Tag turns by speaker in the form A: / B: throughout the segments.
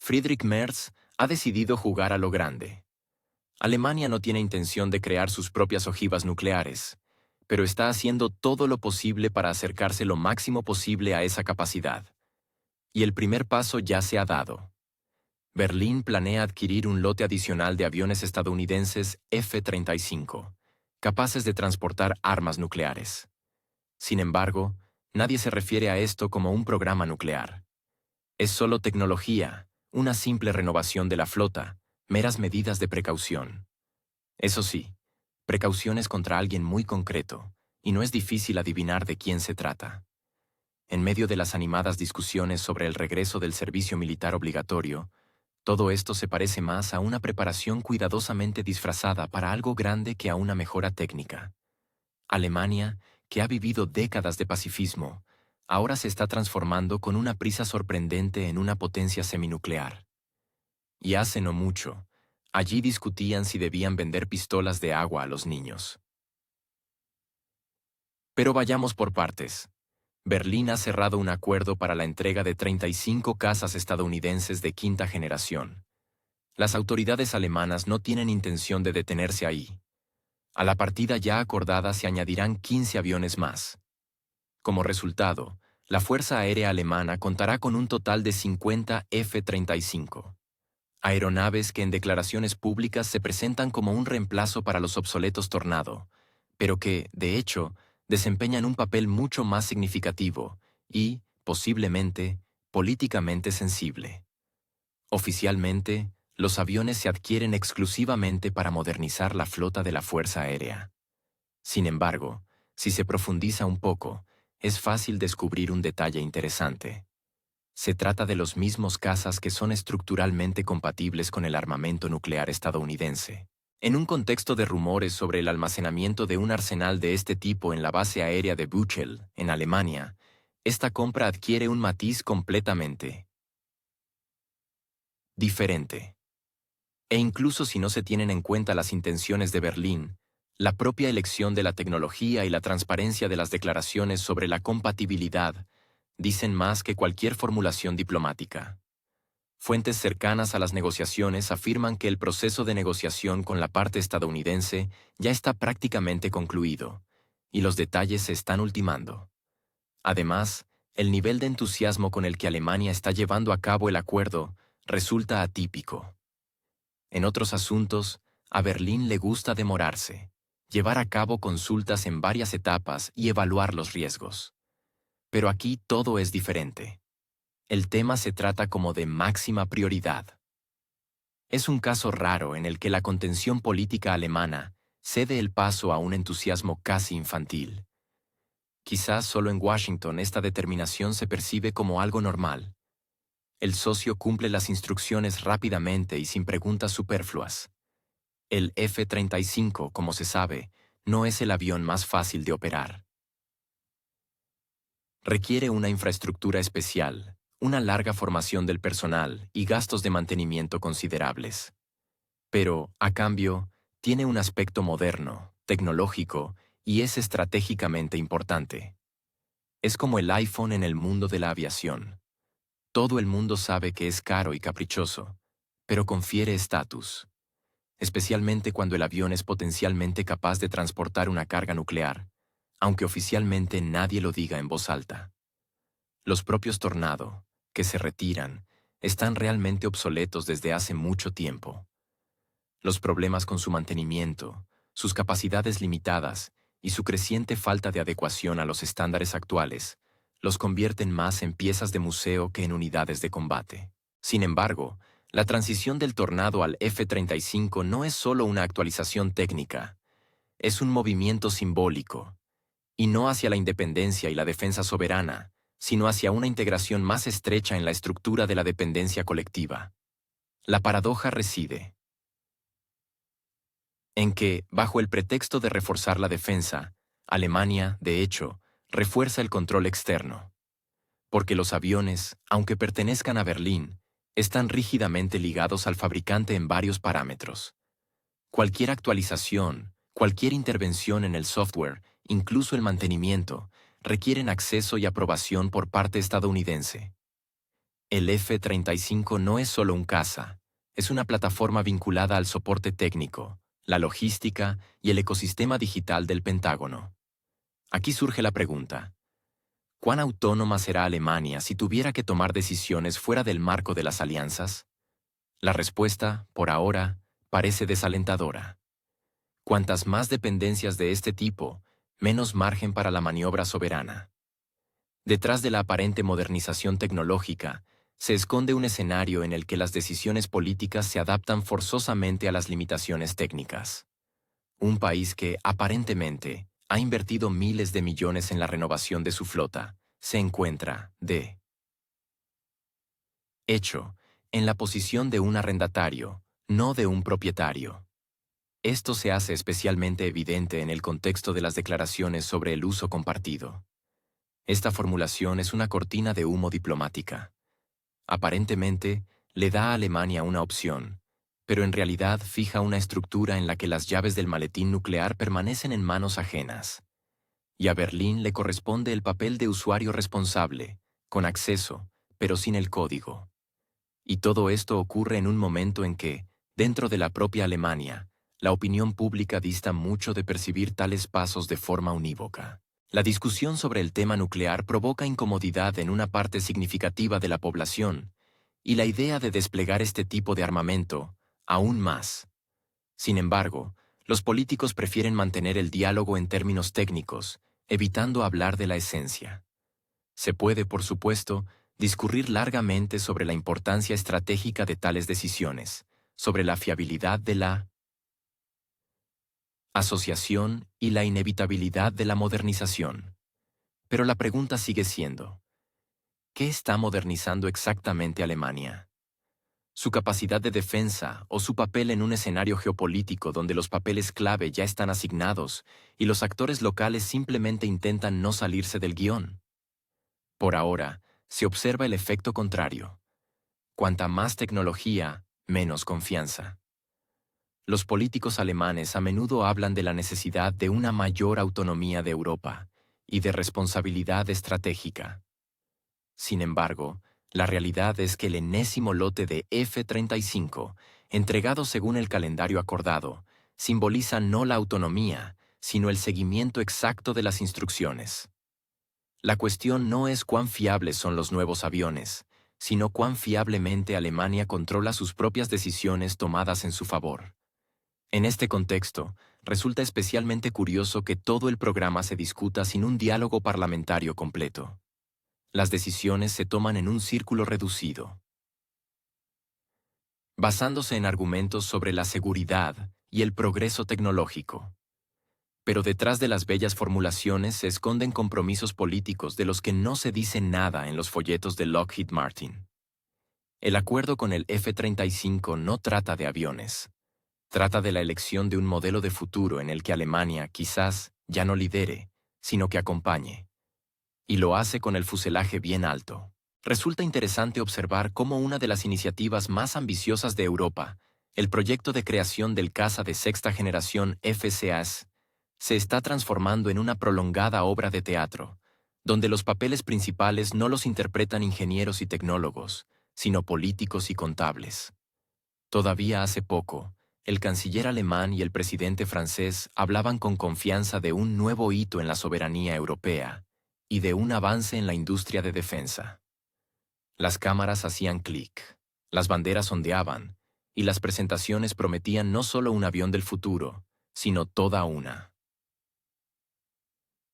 A: Friedrich Merz ha decidido jugar a lo grande. Alemania no tiene intención de crear sus propias ojivas nucleares, pero está haciendo todo lo posible para acercarse lo máximo posible a esa capacidad. Y el primer paso ya se ha dado. Berlín planea adquirir un lote adicional de aviones estadounidenses F-35, capaces de transportar armas nucleares. Sin embargo, nadie se refiere a esto como un programa nuclear. Es solo tecnología, una simple renovación de la flota, meras medidas de precaución. Eso sí, precauciones contra alguien muy concreto, y no es difícil adivinar de quién se trata. En medio de las animadas discusiones sobre el regreso del servicio militar obligatorio, todo esto se parece más a una preparación cuidadosamente disfrazada para algo grande que a una mejora técnica. Alemania, que ha vivido décadas de pacifismo, ahora se está transformando con una prisa sorprendente en una potencia seminuclear. Y hace no mucho, allí discutían si debían vender pistolas de agua a los niños. Pero vayamos por partes. Berlín ha cerrado un acuerdo para la entrega de 35 cazas estadounidenses de quinta generación. Las autoridades alemanas no tienen intención de detenerse ahí. A la partida ya acordada se añadirán 15 aviones más. Como resultado, la Fuerza Aérea Alemana contará con un total de 50 F-35. Aeronaves que en declaraciones públicas se presentan como un reemplazo para los obsoletos Tornado, pero que, de hecho, desempeñan un papel mucho más significativo y, posiblemente, políticamente sensible. Oficialmente, los aviones se adquieren exclusivamente para modernizar la flota de la Fuerza Aérea. Sin embargo, si se profundiza un poco, es fácil descubrir un detalle interesante. Se trata de los mismos cazas que son estructuralmente compatibles con el armamento nuclear estadounidense. En un contexto de rumores sobre el almacenamiento de un arsenal de este tipo en la base aérea de Buchel, en Alemania, esta compra adquiere un matiz completamente diferente. E incluso si no se tienen en cuenta las intenciones de Berlín, la propia elección de la tecnología y la transparencia de las declaraciones sobre la compatibilidad dicen más que cualquier formulación diplomática. Fuentes cercanas a las negociaciones afirman que el proceso de negociación con la parte estadounidense ya está prácticamente concluido, y los detalles se están ultimando. Además, el nivel de entusiasmo con el que Alemania está llevando a cabo el acuerdo resulta atípico. En otros asuntos, a Berlín le gusta demorarse, llevar a cabo consultas en varias etapas y evaluar los riesgos. Pero aquí todo es diferente. El tema se trata como de máxima prioridad. Es un caso raro en el que la contención política alemana cede el paso a un entusiasmo casi infantil. Quizás solo en Washington esta determinación se percibe como algo normal. El socio cumple las instrucciones rápidamente y sin preguntas superfluas. El F-35, como se sabe, no es el avión más fácil de operar. Requiere una infraestructura especial, una larga formación del personal y gastos de mantenimiento considerables. Pero, a cambio, tiene un aspecto moderno, tecnológico y es estratégicamente importante. Es como el iPhone en el mundo de la aviación. Todo el mundo sabe que es caro y caprichoso, pero confiere estatus, especialmente cuando el avión es potencialmente capaz de transportar una carga nuclear, aunque oficialmente nadie lo diga en voz alta. Los propios Tornado, que se retiran, están realmente obsoletos desde hace mucho tiempo. Los problemas con su mantenimiento, sus capacidades limitadas y su creciente falta de adecuación a los estándares actuales los convierten más en piezas de museo que en unidades de combate. Sin embargo, la transición del Tornado al F-35 no es solo una actualización técnica, es un movimiento simbólico, y no hacia la independencia y la defensa soberana, sino hacia una integración más estrecha en la estructura de la dependencia colectiva. La paradoja reside en que, bajo el pretexto de reforzar la defensa, Alemania, de hecho, refuerza el control externo. Porque los aviones, aunque pertenezcan a Berlín, están rígidamente ligados al fabricante en varios parámetros. Cualquier actualización, cualquier intervención en el software, incluso el mantenimiento, requieren acceso y aprobación por parte estadounidense. El F-35 no es solo un caza, es una plataforma vinculada al soporte técnico, la logística y el ecosistema digital del Pentágono. Aquí surge la pregunta: ¿cuán autónoma será Alemania si tuviera que tomar decisiones fuera del marco de las alianzas? La respuesta, por ahora, parece desalentadora. Cuantas más dependencias de este tipo, menos margen para la maniobra soberana. Detrás de la aparente modernización tecnológica, se esconde un escenario en el que las decisiones políticas se adaptan forzosamente a las limitaciones técnicas. Un país que, aparentemente, ha invertido miles de millones en la renovación de su flota, se encuentra, de hecho, en la posición de un arrendatario, no de un propietario. Esto se hace especialmente evidente en el contexto de las declaraciones sobre el uso compartido. Esta formulación es una cortina de humo diplomática. Aparentemente, le da a Alemania una opción, pero en realidad fija una estructura en la que las llaves del maletín nuclear permanecen en manos ajenas. Y a Berlín le corresponde el papel de usuario responsable, con acceso, pero sin el código. Y todo esto ocurre en un momento en que, dentro de la propia Alemania, la opinión pública dista mucho de percibir tales pasos de forma unívoca. La discusión sobre el tema nuclear provoca incomodidad en una parte significativa de la población, y la idea de desplegar este tipo de armamento, aún más. Sin embargo, los políticos prefieren mantener el diálogo en términos técnicos, evitando hablar de la esencia. Se puede, por supuesto, discurrir largamente sobre la importancia estratégica de tales decisiones, sobre la fiabilidad de la asociación y la inevitabilidad de la modernización. Pero la pregunta sigue siendo: ¿qué está modernizando exactamente Alemania? ¿Su capacidad de defensa o su papel en un escenario geopolítico donde los papeles clave ya están asignados y los actores locales simplemente intentan no salirse del guión? Por ahora, se observa el efecto contrario. Cuanta más tecnología, menos confianza. Los políticos alemanes a menudo hablan de la necesidad de una mayor autonomía de Europa y de responsabilidad estratégica. Sin embargo, la realidad es que el enésimo lote de F-35, entregado según el calendario acordado, simboliza no la autonomía, sino el seguimiento exacto de las instrucciones. La cuestión no es cuán fiables son los nuevos aviones, sino cuán fiablemente Alemania controla sus propias decisiones tomadas en su favor. En este contexto, resulta especialmente curioso que todo el programa se discuta sin un diálogo parlamentario completo. Las decisiones se toman en un círculo reducido, basándose en argumentos sobre la seguridad y el progreso tecnológico. Pero detrás de las bellas formulaciones se esconden compromisos políticos de los que no se dice nada en los folletos de Lockheed Martin. El acuerdo con el F-35 no trata de aviones. Trata de la elección de un modelo de futuro en el que Alemania quizás ya no lidere, sino que acompañe. Y lo hace con el fuselaje bien alto. Resulta interesante observar cómo una de las iniciativas más ambiciosas de Europa, el proyecto de creación del caza de sexta generación FCAS, se está transformando en una prolongada obra de teatro, donde los papeles principales no los interpretan ingenieros y tecnólogos, sino políticos y contables. Todavía hace poco, el canciller alemán y el presidente francés hablaban con confianza de un nuevo hito en la soberanía europea y de un avance en la industria de defensa. Las cámaras hacían clic, las banderas ondeaban, y las presentaciones prometían no solo un avión del futuro, sino toda una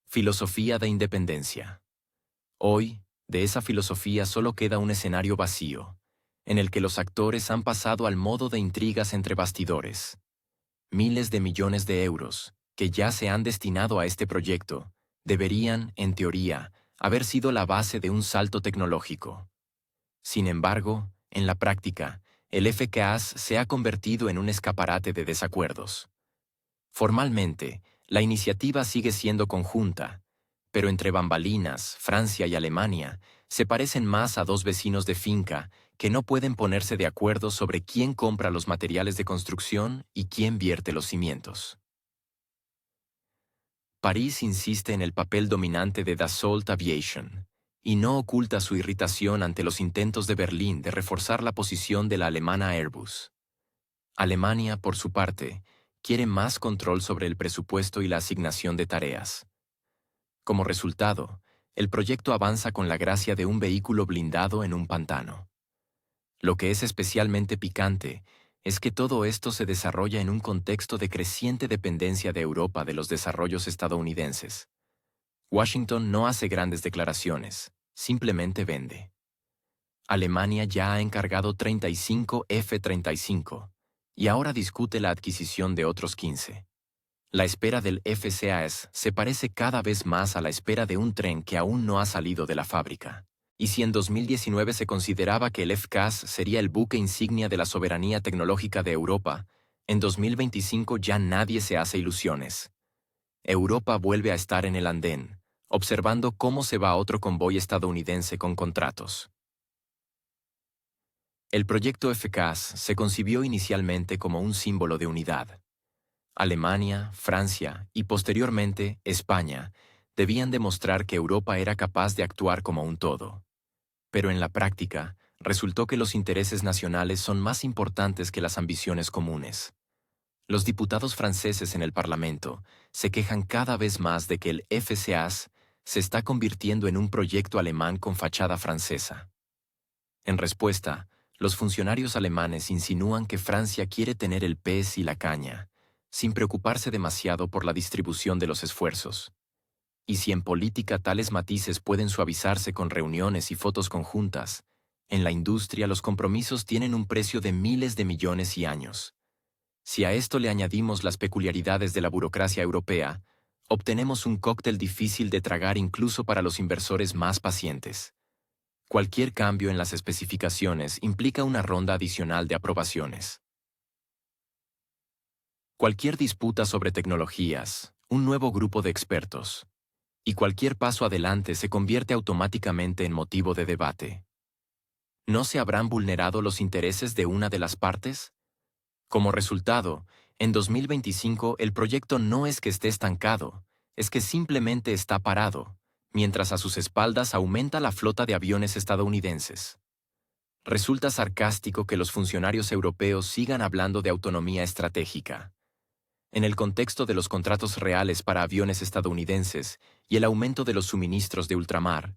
A: filosofía de independencia. Hoy, de esa filosofía solo queda un escenario vacío, en el que los actores han pasado al modo de intrigas entre bastidores. Miles de millones de euros, que ya se han destinado a este proyecto, deberían, en teoría, haber sido la base de un salto tecnológico. Sin embargo, en la práctica, el FCAS se ha convertido en un escaparate de desacuerdos. Formalmente, la iniciativa sigue siendo conjunta, pero entre bambalinas, Francia y Alemania se parecen más a dos vecinos de finca que no pueden ponerse de acuerdo sobre quién compra los materiales de construcción y quién vierte los cimientos. París insiste en el papel dominante de Dassault Aviation, y no oculta su irritación ante los intentos de Berlín de reforzar la posición de la alemana Airbus. Alemania, por su parte, quiere más control sobre el presupuesto y la asignación de tareas. Como resultado, el proyecto avanza con la gracia de un vehículo blindado en un pantano. Lo que es especialmente picante es que todo esto se desarrolla en un contexto de creciente dependencia de Europa de los desarrollos estadounidenses. Washington no hace grandes declaraciones, simplemente vende. Alemania ya ha encargado 35 F-35 y ahora discute la adquisición de otros 15. La espera del FCAS se parece cada vez más a la espera de un tren que aún no ha salido de la fábrica. Y si en 2019 se consideraba que el FCAS sería el buque insignia de la soberanía tecnológica de Europa, en 2025 ya nadie se hace ilusiones. Europa vuelve a estar en el andén, observando cómo se va otro convoy estadounidense con contratos. El proyecto FCAS se concibió inicialmente como un símbolo de unidad. Alemania, Francia y posteriormente España debían demostrar que Europa era capaz de actuar como un todo. Pero en la práctica, resultó que los intereses nacionales son más importantes que las ambiciones comunes. Los diputados franceses en el Parlamento se quejan cada vez más de que el FCAS se está convirtiendo en un proyecto alemán con fachada francesa. En respuesta, los funcionarios alemanes insinúan que Francia quiere tener el pez y la caña, sin preocuparse demasiado por la distribución de los esfuerzos. Y si en política tales matices pueden suavizarse con reuniones y fotos conjuntas, en la industria los compromisos tienen un precio de miles de millones y años. Si a esto le añadimos las peculiaridades de la burocracia europea, obtenemos un cóctel difícil de tragar incluso para los inversores más pacientes. Cualquier cambio en las especificaciones implica una ronda adicional de aprobaciones. Cualquier disputa sobre tecnologías, un nuevo grupo de expertos. Y cualquier paso adelante se convierte automáticamente en motivo de debate. ¿No se habrán vulnerado los intereses de una de las partes? Como resultado, en 2025 el proyecto no es que esté estancado, es que simplemente está parado, mientras a sus espaldas aumenta la flota de aviones estadounidenses. Resulta sarcástico que los funcionarios europeos sigan hablando de autonomía estratégica. En el contexto de los contratos reales para aviones estadounidenses y el aumento de los suministros de ultramar,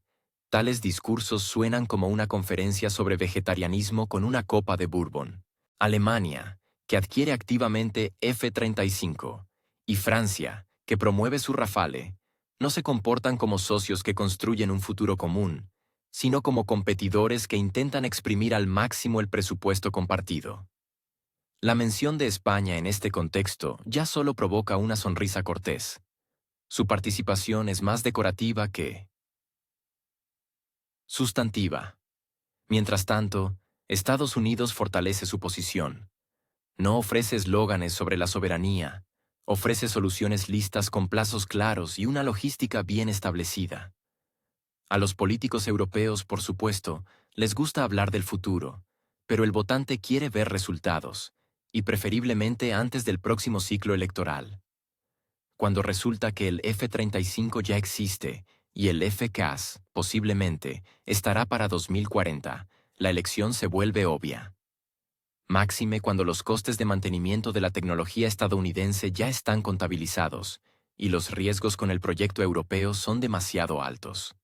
A: tales discursos suenan como una conferencia sobre vegetarianismo con una copa de bourbon. Alemania, que adquiere activamente F-35, y Francia, que promueve su Rafale, no se comportan como socios que construyen un futuro común, sino como competidores que intentan exprimir al máximo el presupuesto compartido. La mención de España en este contexto ya solo provoca una sonrisa cortés. Su participación es más decorativa que sustantiva. Mientras tanto, Estados Unidos fortalece su posición. No ofrece eslóganes sobre la soberanía, ofrece soluciones listas con plazos claros y una logística bien establecida. A los políticos europeos, por supuesto, les gusta hablar del futuro, pero el votante quiere ver resultados, y preferiblemente antes del próximo ciclo electoral. Cuando resulta que el F-35 ya existe y el FCAS, posiblemente, estará para 2040, la elección se vuelve obvia. Máxime cuando los costes de mantenimiento de la tecnología estadounidense ya están contabilizados y los riesgos con el proyecto europeo son demasiado altos.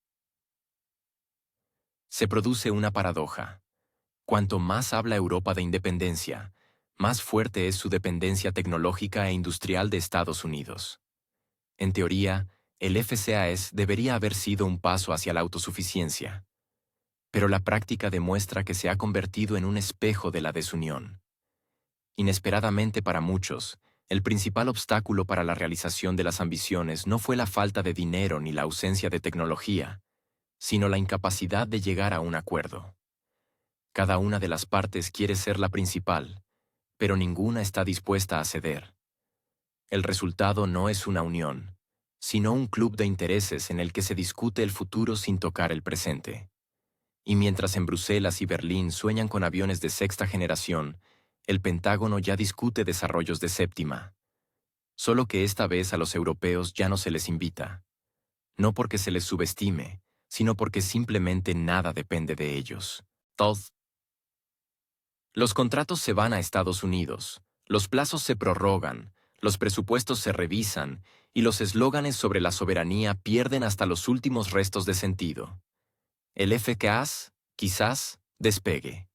A: Se produce una paradoja. Cuanto más habla Europa de independencia, más fuerte es su dependencia tecnológica e industrial de Estados Unidos. En teoría, el FCAS debería haber sido un paso hacia la autosuficiencia, pero la práctica demuestra que se ha convertido en un espejo de la desunión. Inesperadamente para muchos, el principal obstáculo para la realización de las ambiciones no fue la falta de dinero ni la ausencia de tecnología, sino la incapacidad de llegar a un acuerdo. Cada una de las partes quiere ser la principal, pero ninguna está dispuesta a ceder. El resultado no es una unión, sino un club de intereses en el que se discute el futuro sin tocar el presente. Y mientras en Bruselas y Berlín sueñan con aviones de sexta generación, el Pentágono ya discute desarrollos de séptima. Solo que esta vez a los europeos ya no se les invita. No porque se les subestime, sino porque simplemente nada depende de ellos. Los contratos se van a Estados Unidos, los plazos se prorrogan, los presupuestos se revisan y los eslóganes sobre la soberanía pierden hasta los últimos restos de sentido. El FCAS, quizás, despegue.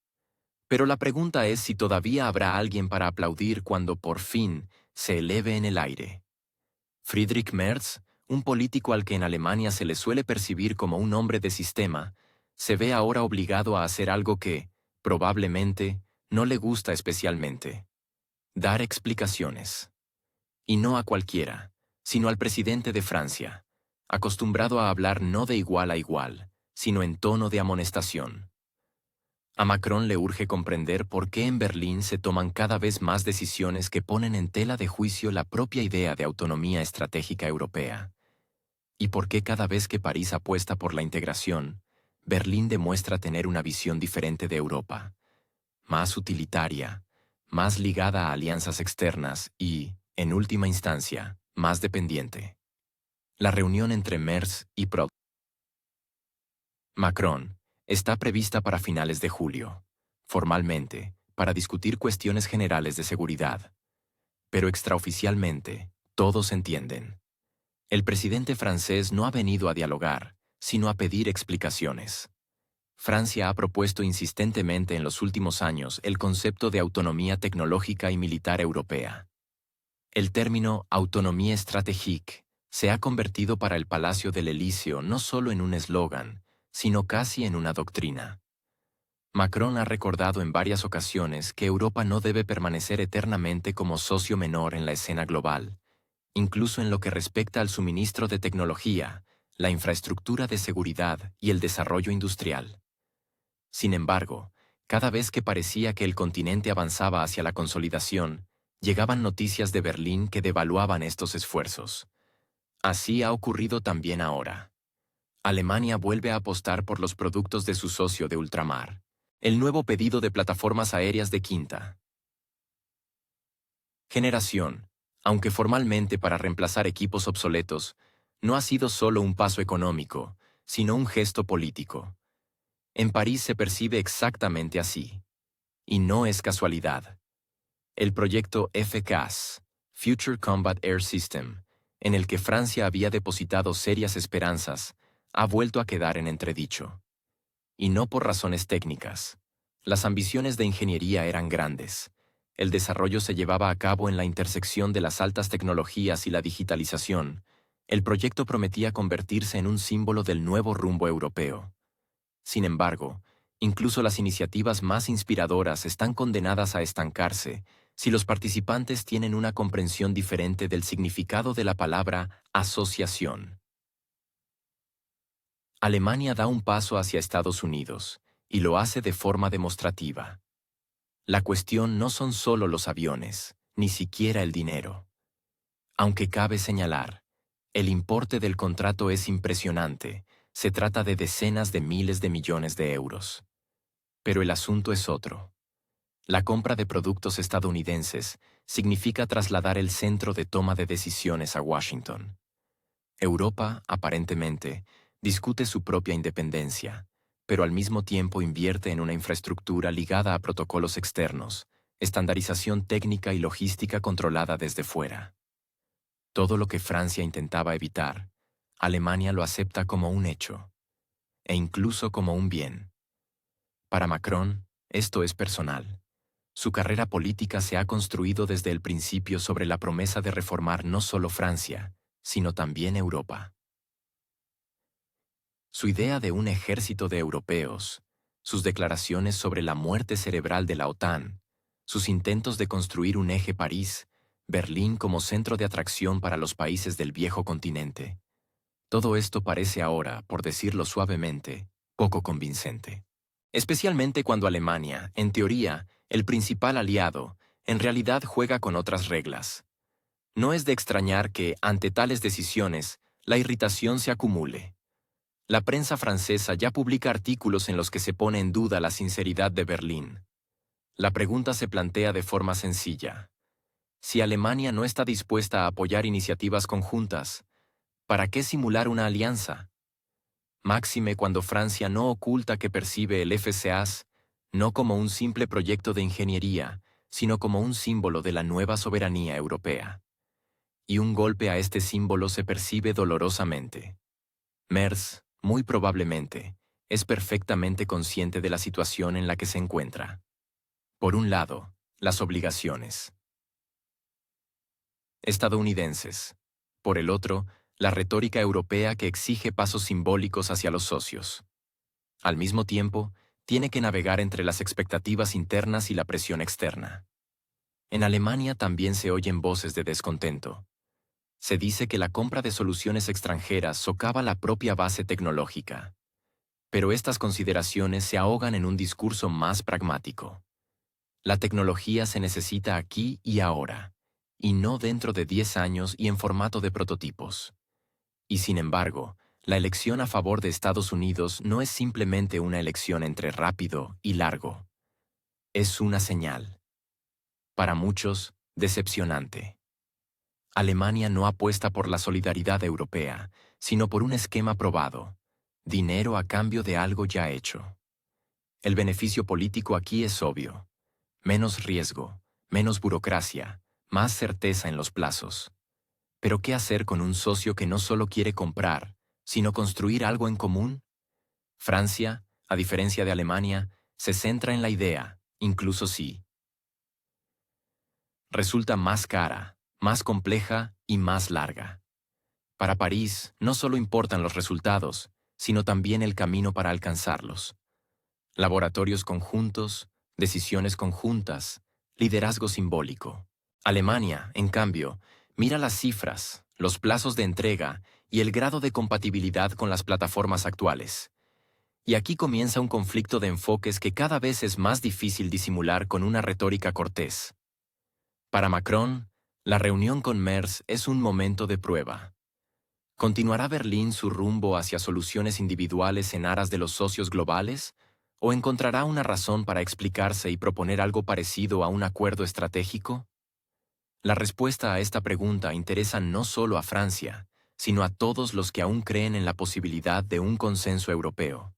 A: Pero la pregunta es si todavía habrá alguien para aplaudir cuando por fin se eleve en el aire. Friedrich Merz, un político al que en Alemania se le suele percibir como un hombre de sistema, se ve ahora obligado a hacer algo que, probablemente, no le gusta especialmente: dar explicaciones. Y no a cualquiera, sino al presidente de Francia, acostumbrado a hablar no de igual a igual, sino en tono de amonestación. A Macron le urge comprender por qué en Berlín se toman cada vez más decisiones que ponen en tela de juicio la propia idea de autonomía estratégica europea. Y por qué cada vez que París apuesta por la integración, Berlín demuestra tener una visión diferente de Europa, más utilitaria, más ligada a alianzas externas y, en última instancia, más dependiente. La reunión entre Merz y Macron está prevista para finales de julio, formalmente, para discutir cuestiones generales de seguridad. Pero extraoficialmente, todos entienden. El presidente francés no ha venido a dialogar, sino a pedir explicaciones. Francia ha propuesto insistentemente en los últimos años el concepto de autonomía tecnológica y militar europea. El término autonomía stratégique se ha convertido para el Palacio del Elíseo no solo en un eslogan, sino casi en una doctrina. Macron ha recordado en varias ocasiones que Europa no debe permanecer eternamente como socio menor en la escena global, incluso en lo que respecta al suministro de tecnología, la infraestructura de seguridad y el desarrollo industrial. Sin embargo, cada vez que parecía que el continente avanzaba hacia la consolidación, llegaban noticias de Berlín que devaluaban estos esfuerzos. Así ha ocurrido también ahora. Alemania vuelve a apostar por los productos de su socio de ultramar. El nuevo pedido de plataformas aéreas de quinta generación, aunque formalmente para reemplazar equipos obsoletos, no ha sido solo un paso económico, sino un gesto político. En París se percibe exactamente así. Y no es casualidad. El proyecto FCAS, Future Combat Air System, en el que Francia había depositado serias esperanzas, ha vuelto a quedar en entredicho. Y no por razones técnicas. Las ambiciones de ingeniería eran grandes. El desarrollo se llevaba a cabo en la intersección de las altas tecnologías y la digitalización. El proyecto prometía convertirse en un símbolo del nuevo rumbo europeo. Sin embargo, incluso las iniciativas más inspiradoras están condenadas a estancarse si los participantes tienen una comprensión diferente del significado de la palabra asociación. Alemania da un paso hacia Estados Unidos, y lo hace de forma demostrativa. La cuestión no son solo los aviones, ni siquiera el dinero. Aunque cabe señalar, el importe del contrato es impresionante, se trata de decenas de miles de millones de euros. Pero el asunto es otro. La compra de productos estadounidenses significa trasladar el centro de toma de decisiones a Washington. Europa, aparentemente, discute su propia independencia, pero al mismo tiempo invierte en una infraestructura ligada a protocolos externos, estandarización técnica y logística controlada desde fuera. Todo lo que Francia intentaba evitar, Alemania lo acepta como un hecho, e incluso como un bien. Para Macron, esto es personal. Su carrera política se ha construido desde el principio sobre la promesa de reformar no solo Francia, sino también Europa. Su idea de un ejército de europeos, sus declaraciones sobre la muerte cerebral de la OTAN, sus intentos de construir un eje París-Berlín como centro de atracción para los países del viejo continente. Todo esto parece ahora, por decirlo suavemente, poco convincente. Especialmente cuando Alemania, en teoría, el principal aliado, en realidad juega con otras reglas. No es de extrañar que, ante tales decisiones, la irritación se acumule. La prensa francesa ya publica artículos en los que se pone en duda la sinceridad de Berlín. La pregunta se plantea de forma sencilla. Si Alemania no está dispuesta a apoyar iniciativas conjuntas, ¿para qué simular una alianza? máxime cuando Francia no oculta que percibe el FCAS no como un simple proyecto de ingeniería, sino como un símbolo de la nueva soberanía europea. Y un golpe a este símbolo se percibe dolorosamente. Merz, muy probablemente, es perfectamente consciente de la situación en la que se encuentra. Por un lado, las obligaciones estadounidenses. Por el otro, la retórica europea que exige pasos simbólicos hacia los socios. Al mismo tiempo, tiene que navegar entre las expectativas internas y la presión externa. En Alemania también se oyen voces de descontento. Se dice que la compra de soluciones extranjeras socava la propia base tecnológica. Pero estas consideraciones se ahogan en un discurso más pragmático. La tecnología se necesita aquí y ahora, y no dentro de 10 años y en formato de prototipos. Y sin embargo, la elección a favor de Estados Unidos no es simplemente una elección entre rápido y largo. Es una señal. Para muchos, decepcionante. Alemania no apuesta por la solidaridad europea, sino por un esquema probado: dinero a cambio de algo ya hecho. El beneficio político aquí es obvio: menos riesgo, menos burocracia, más certeza en los plazos. Pero ¿qué hacer con un socio que no solo quiere comprar, sino construir algo en común? Francia, a diferencia de Alemania, se centra en la idea, incluso si resulta más cara, más compleja y más larga. Para París, no solo importan los resultados, sino también el camino para alcanzarlos. Laboratorios conjuntos, decisiones conjuntas, liderazgo simbólico. Alemania, en cambio, mira las cifras, los plazos de entrega y el grado de compatibilidad con las plataformas actuales. Y aquí comienza un conflicto de enfoques que cada vez es más difícil disimular con una retórica cortés. Para Macron, la reunión con Merz es un momento de prueba. ¿Continuará Berlín su rumbo hacia soluciones individuales en aras de los socios globales? ¿O encontrará una razón para explicarse y proponer algo parecido a un acuerdo estratégico? La respuesta a esta pregunta interesa no solo a Francia, sino a todos los que aún creen en la posibilidad de un consenso europeo.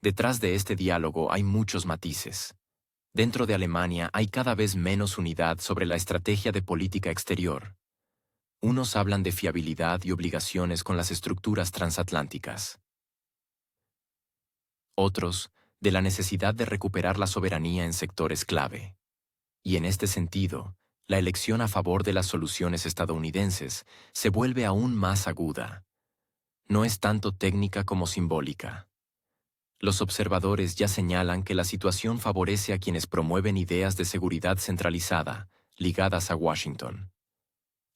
A: Detrás de este diálogo hay muchos matices. Dentro de Alemania hay cada vez menos unidad sobre la estrategia de política exterior. Unos hablan de fiabilidad y obligaciones con las estructuras transatlánticas. Otros, de la necesidad de recuperar la soberanía en sectores clave. Y en este sentido, la elección a favor de las soluciones estadounidenses se vuelve aún más aguda. No es tanto técnica como simbólica. Los observadores ya señalan que la situación favorece a quienes promueven ideas de seguridad centralizada, ligadas a Washington.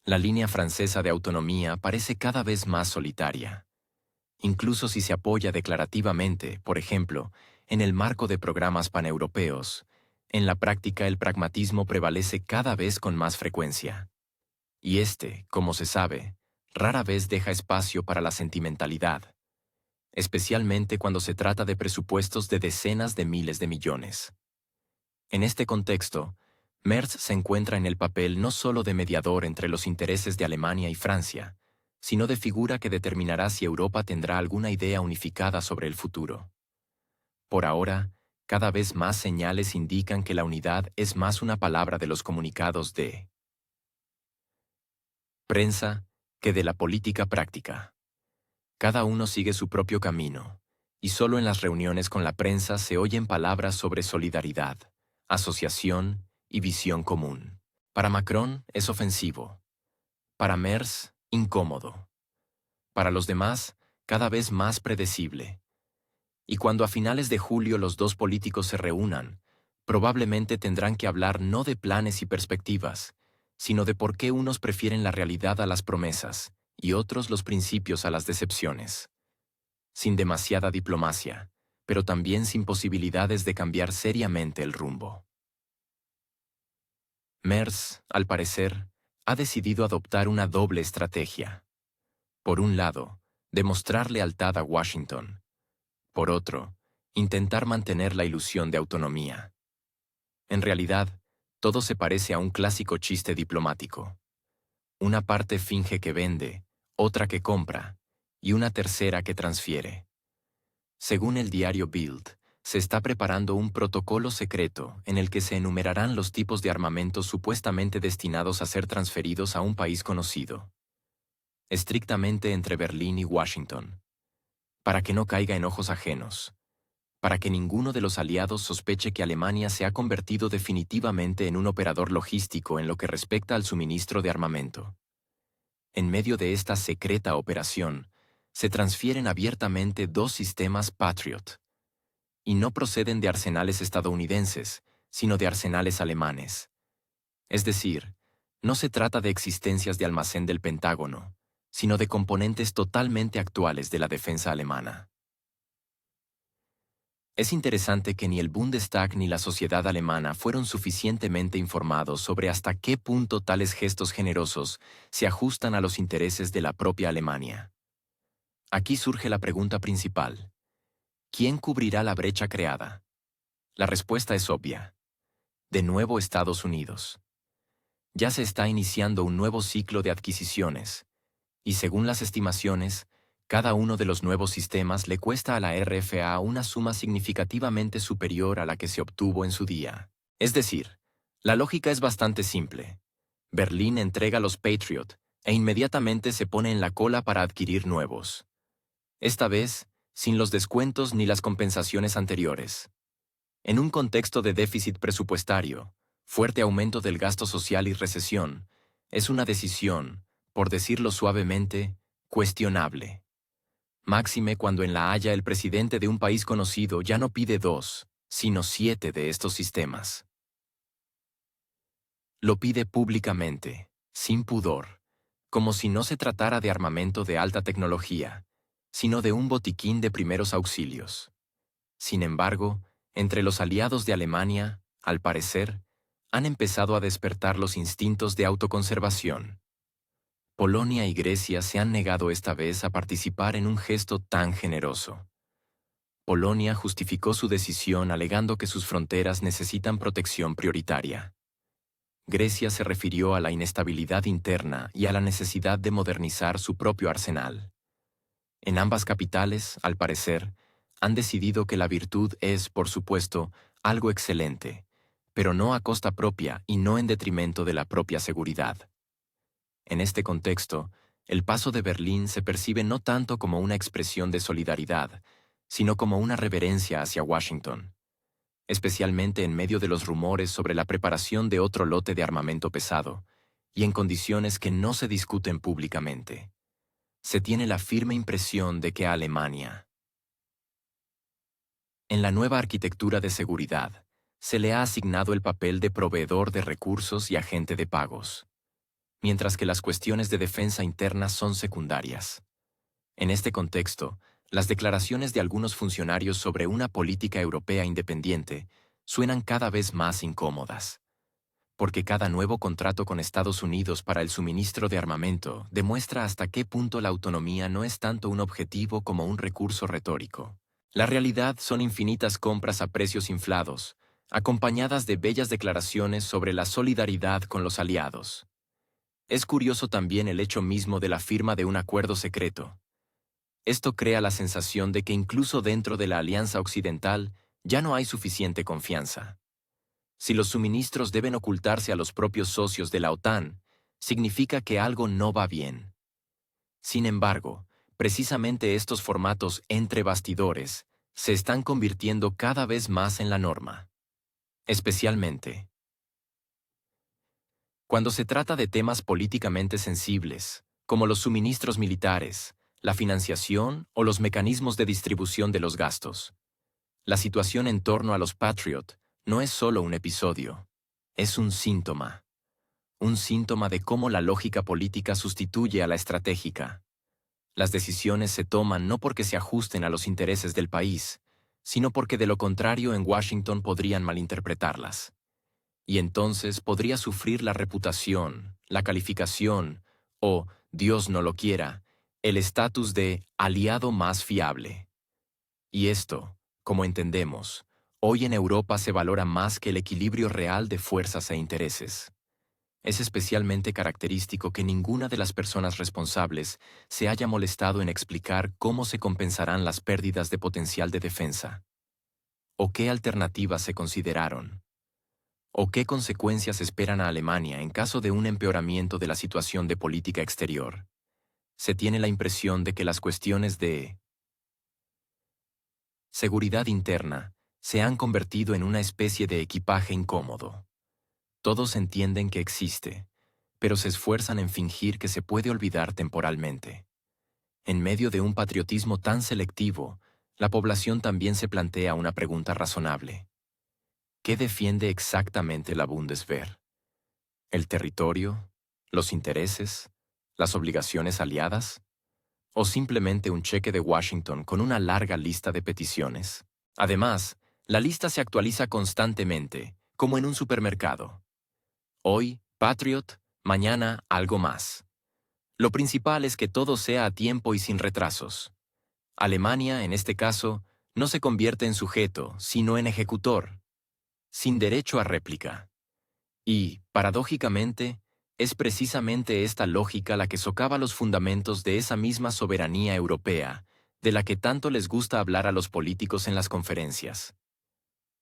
A: La línea francesa de autonomía parece cada vez más solitaria. Incluso si se apoya declarativamente, por ejemplo, en el marco de programas paneuropeos, en la práctica el pragmatismo prevalece cada vez con más frecuencia. Y como se sabe, rara vez deja espacio para la sentimentalidad, especialmente cuando se trata de presupuestos de decenas de miles de millones. En este contexto, Merz se encuentra en el papel no solo de mediador entre los intereses de Alemania y Francia, sino de figura que determinará si Europa tendrá alguna idea unificada sobre el futuro. Por ahora, cada vez más señales indican que la unidad es más una palabra de los comunicados de prensa que de la política práctica. Cada uno sigue su propio camino, y solo en las reuniones con la prensa se oyen palabras sobre solidaridad, asociación y visión común. Para Macron es ofensivo. Para Merz, incómodo. Para los demás, cada vez más predecible. Y cuando a finales de julio los dos políticos se reúnan, probablemente tendrán que hablar no de planes y perspectivas, sino de por qué unos prefieren la realidad a las promesas y otros los principios a las decepciones. Sin demasiada diplomacia, pero también sin posibilidades de cambiar seriamente el rumbo. Merz, al parecer, ha decidido adoptar una doble estrategia. Por un lado, demostrar lealtad a Washington. Por otro, intentar mantener la ilusión de autonomía. En realidad, todo se parece a un clásico chiste diplomático. Una parte finge que vende, otra que compra, y una tercera que transfiere. Según el diario Bild, se está preparando un protocolo secreto en el que se enumerarán los tipos de armamentos supuestamente destinados a ser transferidos a un país conocido, estrictamente entre Berlín y Washington, para que no caiga en ojos ajenos, para que ninguno de los aliados sospeche que Alemania se ha convertido definitivamente en un operador logístico en lo que respecta al suministro de armamento. En medio de esta secreta operación, se transfieren abiertamente 2 sistemas Patriot, y no proceden de arsenales estadounidenses, sino de arsenales alemanes. Es decir, no se trata de existencias de almacén del Pentágono, sino de componentes totalmente actuales de la defensa alemana. Es interesante que ni el Bundestag ni la sociedad alemana fueron suficientemente informados sobre hasta qué punto tales gestos generosos se ajustan a los intereses de la propia Alemania. Aquí surge la pregunta principal. ¿Quién cubrirá la brecha creada? La respuesta es obvia. De nuevo Estados Unidos. Ya se está iniciando un nuevo ciclo de adquisiciones, y según las estimaciones, cada uno de los nuevos sistemas le cuesta a la RFA una suma significativamente superior a la que se obtuvo en su día. Es decir, la lógica es bastante simple. Berlín entrega los Patriot e inmediatamente se pone en la cola para adquirir nuevos. Esta vez, sin los descuentos ni las compensaciones anteriores. En un contexto de déficit presupuestario, fuerte aumento del gasto social y recesión, es una decisión, por decirlo suavemente, cuestionable. Máxime cuando en La Haya el presidente de un país conocido ya no pide 2, sino 7 de estos sistemas. Lo pide públicamente, sin pudor, como si no se tratara de armamento de alta tecnología, sino de un botiquín de primeros auxilios. Sin embargo, entre los aliados de Alemania, al parecer, han empezado a despertar los instintos de autoconservación. Polonia y Grecia se han negado esta vez a participar en un gesto tan generoso. Polonia justificó su decisión alegando que sus fronteras necesitan protección prioritaria. Grecia se refirió a la inestabilidad interna y a la necesidad de modernizar su propio arsenal. En ambas capitales, al parecer, han decidido que la virtud es, por supuesto, algo excelente, pero no a costa propia y no en detrimento de la propia seguridad. En este contexto, el paso de Berlín se percibe no tanto como una expresión de solidaridad, sino como una reverencia hacia Washington, especialmente en medio de los rumores sobre la preparación de otro lote de armamento pesado, y en condiciones que no se discuten públicamente. Se tiene la firme impresión de que Alemania, en la nueva arquitectura de seguridad, se le ha asignado el papel de proveedor de recursos y agente de pagos, mientras que las cuestiones de defensa interna son secundarias. En este contexto, las declaraciones de algunos funcionarios sobre una política europea independiente suenan cada vez más incómodas, porque cada nuevo contrato con Estados Unidos para el suministro de armamento demuestra hasta qué punto la autonomía no es tanto un objetivo como un recurso retórico. La realidad son infinitas compras a precios inflados, acompañadas de bellas declaraciones sobre la solidaridad con los aliados. Es curioso también el hecho mismo de la firma de un acuerdo secreto. Esto crea la sensación de que incluso dentro de la Alianza Occidental ya no hay suficiente confianza. Si los suministros deben ocultarse a los propios socios de la OTAN, significa que algo no va bien. Sin embargo, precisamente estos formatos entre bastidores se están convirtiendo cada vez más en la norma. Especialmente cuando se trata de temas políticamente sensibles, como los suministros militares, la financiación o los mecanismos de distribución de los gastos. La situación en torno a los Patriot no es solo un episodio, es un síntoma. Un síntoma de cómo la lógica política sustituye a la estratégica. Las decisiones se toman no porque se ajusten a los intereses del país, sino porque de lo contrario en Washington podrían malinterpretarlas. Y entonces podría sufrir la reputación, la calificación o, Dios no lo quiera, el estatus de aliado más fiable. Y esto, como entendemos, hoy en Europa se valora más que el equilibrio real de fuerzas e intereses. Es especialmente característico que ninguna de las personas responsables se haya molestado en explicar cómo se compensarán las pérdidas de potencial de defensa, o qué alternativas se consideraron, o qué consecuencias esperan a Alemania en caso de un empeoramiento de la situación de política exterior. Se tiene la impresión de que las cuestiones de seguridad interna se han convertido en una especie de equipaje incómodo. Todos entienden que existe, pero se esfuerzan en fingir que se puede olvidar temporalmente. En medio de un patriotismo tan selectivo, la población también se plantea una pregunta razonable. ¿Qué defiende exactamente la Bundeswehr? ¿El territorio? ¿Los intereses? ¿Las obligaciones aliadas? ¿O simplemente un cheque de Washington con una larga lista de peticiones? Además, la lista se actualiza constantemente, como en un supermercado. Hoy, Patriot, mañana, algo más. Lo principal es que todo sea a tiempo y sin retrasos. Alemania, en este caso, no se convierte en sujeto, sino en ejecutor, sin derecho a réplica. Y, paradójicamente, es precisamente esta lógica la que socava los fundamentos de esa misma soberanía europea, de la que tanto les gusta hablar a los políticos en las conferencias.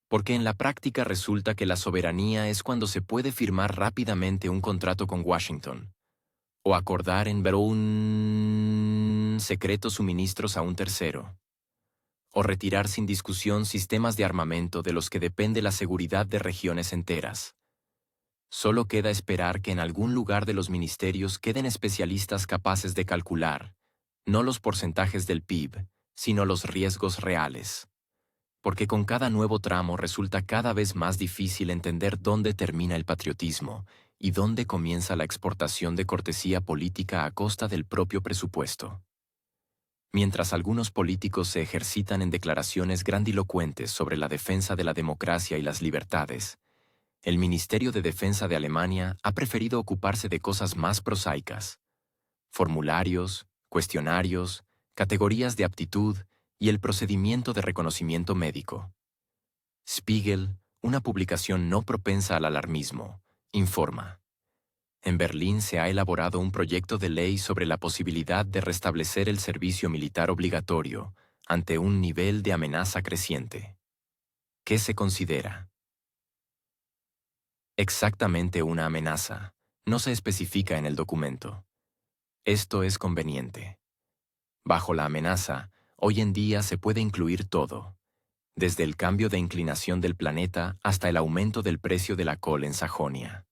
A: Porque en la práctica resulta que la soberanía es cuando se puede firmar rápidamente un contrato con Washington, o acordar en un secreto suministros a un tercero, o retirar sin discusión sistemas de armamento de los que depende la seguridad de regiones enteras. Solo queda esperar que en algún lugar de los ministerios queden especialistas capaces de calcular, no los porcentajes del PIB, sino los riesgos reales. Porque con cada nuevo tramo resulta cada vez más difícil entender dónde termina el patriotismo y dónde comienza la exportación de cortesía política a costa del propio presupuesto. Mientras algunos políticos se ejercitan en declaraciones grandilocuentes sobre la defensa de la democracia y las libertades, el Ministerio de Defensa de Alemania ha preferido ocuparse de cosas más prosaicas: formularios, cuestionarios, categorías de aptitud y el procedimiento de reconocimiento médico. Spiegel, una publicación no propensa al alarmismo, informa: en Berlín se ha elaborado un proyecto de ley sobre la posibilidad de restablecer el servicio militar obligatorio ante un nivel de amenaza creciente. ¿Qué se considera exactamente una amenaza? No se especifica en el documento. Esto es conveniente. Bajo la amenaza, hoy en día se puede incluir todo, desde el cambio de inclinación del planeta hasta el aumento del precio de la col en Sajonia.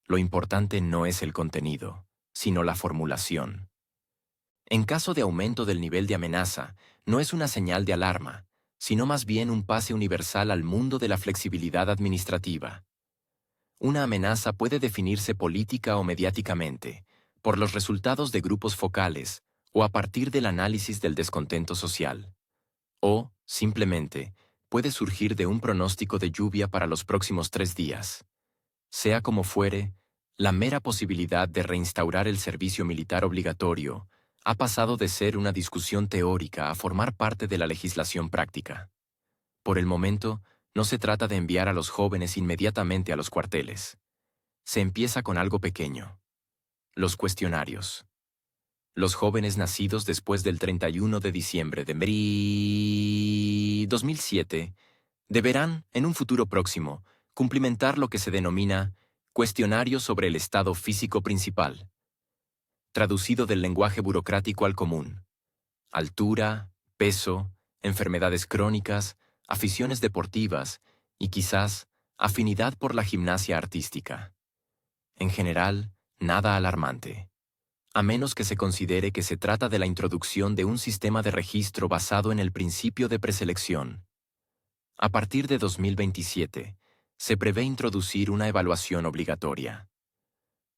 A: Lo importante no es el contenido, sino la formulación. En caso de aumento del nivel de amenaza, no es una señal de alarma, sino más bien un pase universal al mundo de la flexibilidad administrativa. Una amenaza puede definirse política o mediáticamente, por los resultados de grupos focales o a partir del análisis del descontento social. O, simplemente, puede surgir de un pronóstico de lluvia para los próximos 3 días. Sea como fuere, la mera posibilidad de reinstaurar el servicio militar obligatorio ha pasado de ser una discusión teórica a formar parte de la legislación práctica. Por el momento, no se trata de enviar a los jóvenes inmediatamente a los cuarteles. Se empieza con algo pequeño: los cuestionarios. Los jóvenes nacidos después del 31 de diciembre de 2007 deberán, en un futuro próximo, cumplimentar lo que se denomina cuestionario sobre el estado físico principal, traducido del lenguaje burocrático al común: altura, peso, enfermedades crónicas, aficiones deportivas y quizás afinidad por la gimnasia artística. En general, nada alarmante, a menos que se considere que se trata de la introducción de un sistema de registro basado en el principio de preselección. A partir de 2027, se prevé introducir una evaluación obligatoria.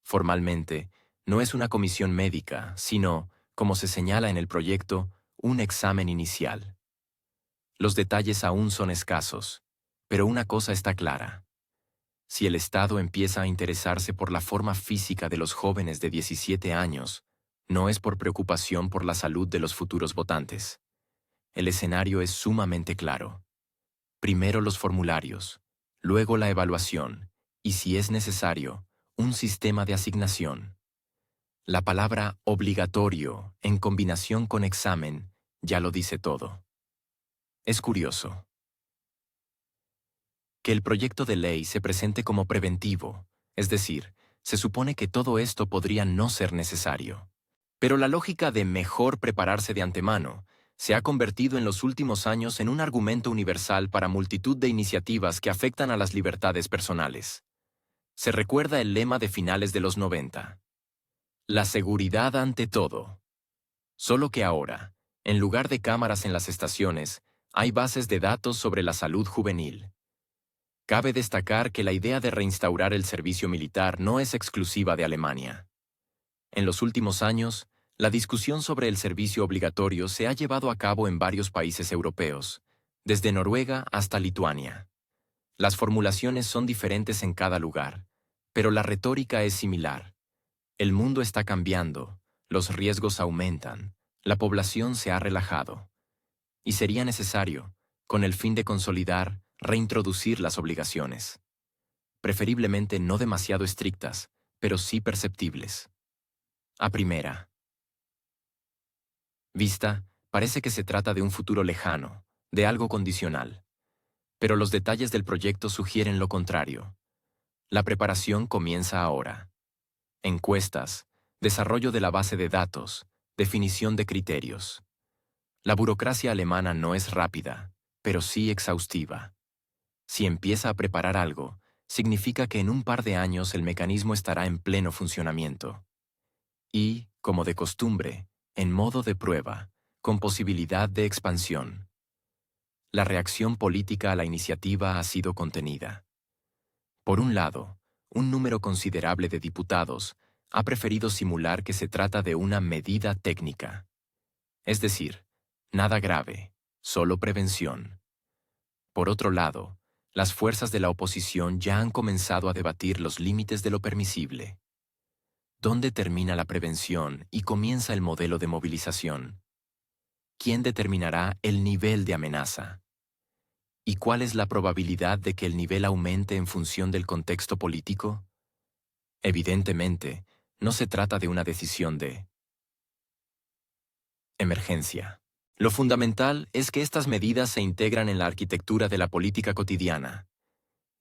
A: Formalmente, no es una comisión médica, sino, como se señala en el proyecto, un examen inicial. Los detalles aún son escasos, pero una cosa está clara: si el Estado empieza a interesarse por la forma física de los jóvenes de 17 años, no es por preocupación por la salud de los futuros votantes. El escenario es sumamente claro. Primero los formularios, luego la evaluación, y si es necesario, un sistema de asignación. La palabra obligatorio, en combinación con examen, ya lo dice todo. Es curioso que el proyecto de ley se presente como preventivo, es decir, se supone que todo esto podría no ser necesario. Pero la lógica de mejor prepararse de antemano se ha convertido en los últimos años en un argumento universal para multitud de iniciativas que afectan a las libertades personales. Se recuerda el lema de finales de los 90. La seguridad ante todo. Solo que ahora, en lugar de cámaras en las estaciones, hay bases de datos sobre la salud juvenil. Cabe destacar que la idea de reinstaurar el servicio militar no es exclusiva de Alemania. En los últimos años, la discusión sobre el servicio obligatorio se ha llevado a cabo en varios países europeos, desde Noruega hasta Lituania. Las formulaciones son diferentes en cada lugar, pero la retórica es similar. El mundo está cambiando, los riesgos aumentan, la población se ha relajado. Y sería necesario, con el fin de consolidar, reintroducir las obligaciones. Preferiblemente no demasiado estrictas, pero sí perceptibles. A primera vista, parece que se trata de un futuro lejano, de algo condicional. Pero los detalles del proyecto sugieren lo contrario. La preparación comienza ahora. Encuestas, desarrollo de la base de datos, definición de criterios. La burocracia alemana no es rápida, pero sí exhaustiva. Si empieza a preparar algo, significa que en un par de años el mecanismo estará en pleno funcionamiento. Y, como de costumbre, en modo de prueba, con posibilidad de expansión. La reacción política a la iniciativa ha sido contenida. Por un lado, un número considerable de diputados ha preferido simular que se trata de una medida técnica. Es decir, nada grave, solo prevención. Por otro lado, las fuerzas de la oposición ya han comenzado a debatir los límites de lo permisible. ¿Dónde termina la prevención y comienza el modelo de movilización? ¿Quién determinará el nivel de amenaza? ¿Y cuál es la probabilidad de que el nivel aumente en función del contexto político? Evidentemente, no se trata de una decisión de emergencia. Lo fundamental es que estas medidas se integran en la arquitectura de la política cotidiana.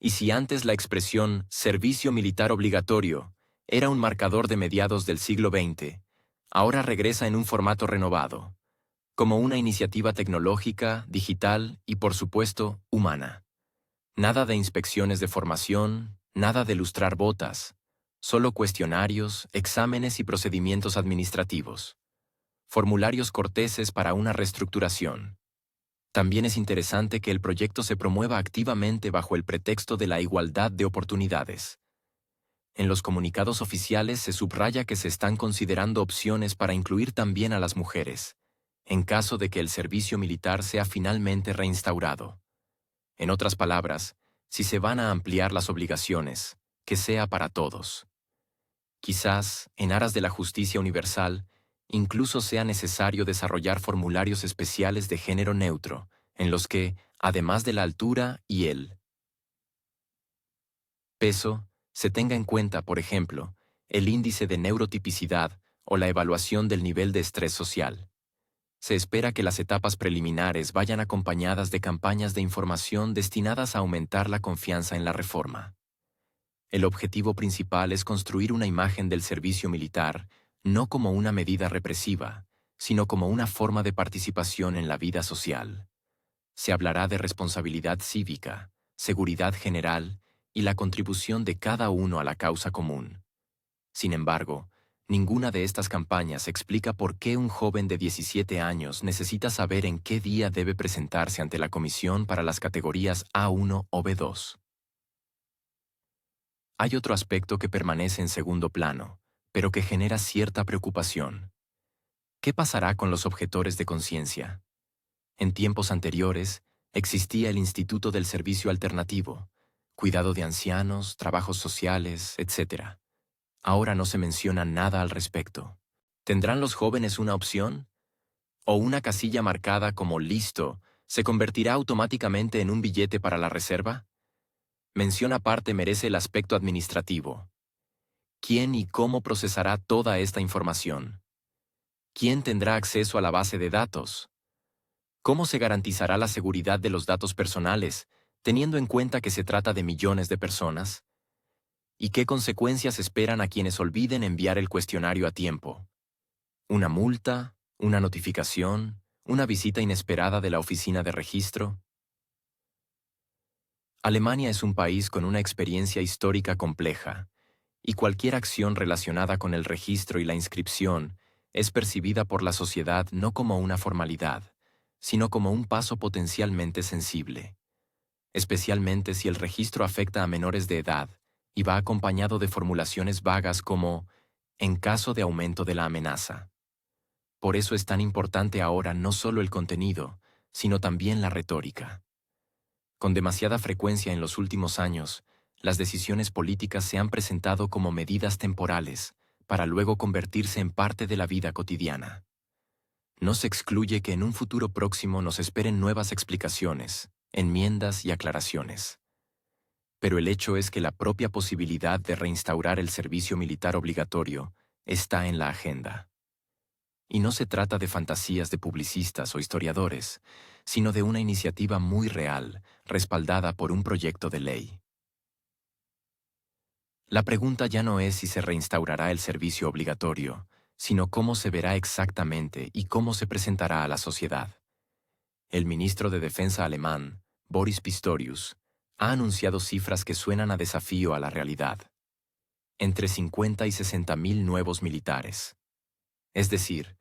A: Y si antes la expresión servicio militar obligatorio era un marcador de mediados del siglo XX, ahora regresa en un formato renovado, como una iniciativa tecnológica, digital y, por supuesto, humana. Nada de inspecciones de formación, nada de lustrar botas, solo cuestionarios, exámenes y procedimientos administrativos. Formularios corteses para una reestructuración. También es interesante que el proyecto se promueva activamente bajo el pretexto de la igualdad de oportunidades. En los comunicados oficiales se subraya que se están considerando opciones para incluir también a las mujeres, en caso de que el servicio militar sea finalmente reinstaurado. En otras palabras, si se van a ampliar las obligaciones, que sea para todos. Quizás, en aras de la justicia universal, incluso sea necesario desarrollar formularios especiales de género neutro, en los que, además de la altura y el peso, se tenga en cuenta, por ejemplo, el índice de neurotipicidad o la evaluación del nivel de estrés social. Se espera que las etapas preliminares vayan acompañadas de campañas de información destinadas a aumentar la confianza en la reforma. El objetivo principal es construir una imagen del servicio militar no como una medida represiva, sino como una forma de participación en la vida social. Se hablará de responsabilidad cívica, seguridad general y la contribución de cada uno a la causa común. Sin embargo, ninguna de estas campañas explica por qué un joven de 17 años necesita saber en qué día debe presentarse ante la comisión para las categorías A1 o B2. Hay otro aspecto que permanece en segundo plano, pero que genera cierta preocupación. ¿Qué pasará con los objetores de conciencia? En tiempos anteriores, existía el Instituto del Servicio Alternativo, cuidado de ancianos, trabajos sociales, etc. Ahora no se menciona nada al respecto. ¿Tendrán los jóvenes una opción? ¿O una casilla marcada como listo se convertirá automáticamente en un billete para la reserva? Mención aparte merece el aspecto administrativo. ¿Quién y cómo procesará toda esta información? ¿Quién tendrá acceso a la base de datos? ¿Cómo se garantizará la seguridad de los datos personales, teniendo en cuenta que se trata de millones de personas? ¿Y qué consecuencias esperan a quienes olviden enviar el cuestionario a tiempo? ¿Una multa? ¿Una notificación? ¿Una visita inesperada de la oficina de registro? Alemania es un país con una experiencia histórica compleja, y cualquier acción relacionada con el registro y la inscripción es percibida por la sociedad no como una formalidad, sino como un paso potencialmente sensible, especialmente si el registro afecta a menores de edad y va acompañado de formulaciones vagas como «en caso de aumento de la amenaza». Por eso es tan importante ahora no solo el contenido, sino también la retórica. Con demasiada frecuencia en los últimos años, las decisiones políticas se han presentado como medidas temporales, para luego convertirse en parte de la vida cotidiana. No se excluye que en un futuro próximo nos esperen nuevas explicaciones, enmiendas y aclaraciones. Pero el hecho es que la propia posibilidad de reinstaurar el servicio militar obligatorio está en la agenda. Y no se trata de fantasías de publicistas o historiadores, sino de una iniciativa muy real, respaldada por un proyecto de ley. La pregunta ya no es si se reinstaurará el servicio obligatorio, sino cómo se verá exactamente y cómo se presentará a la sociedad. El ministro de Defensa alemán, Boris Pistorius, ha anunciado cifras que suenan a desafío a la realidad. Entre 50 y 60.000 nuevos militares. Es decir,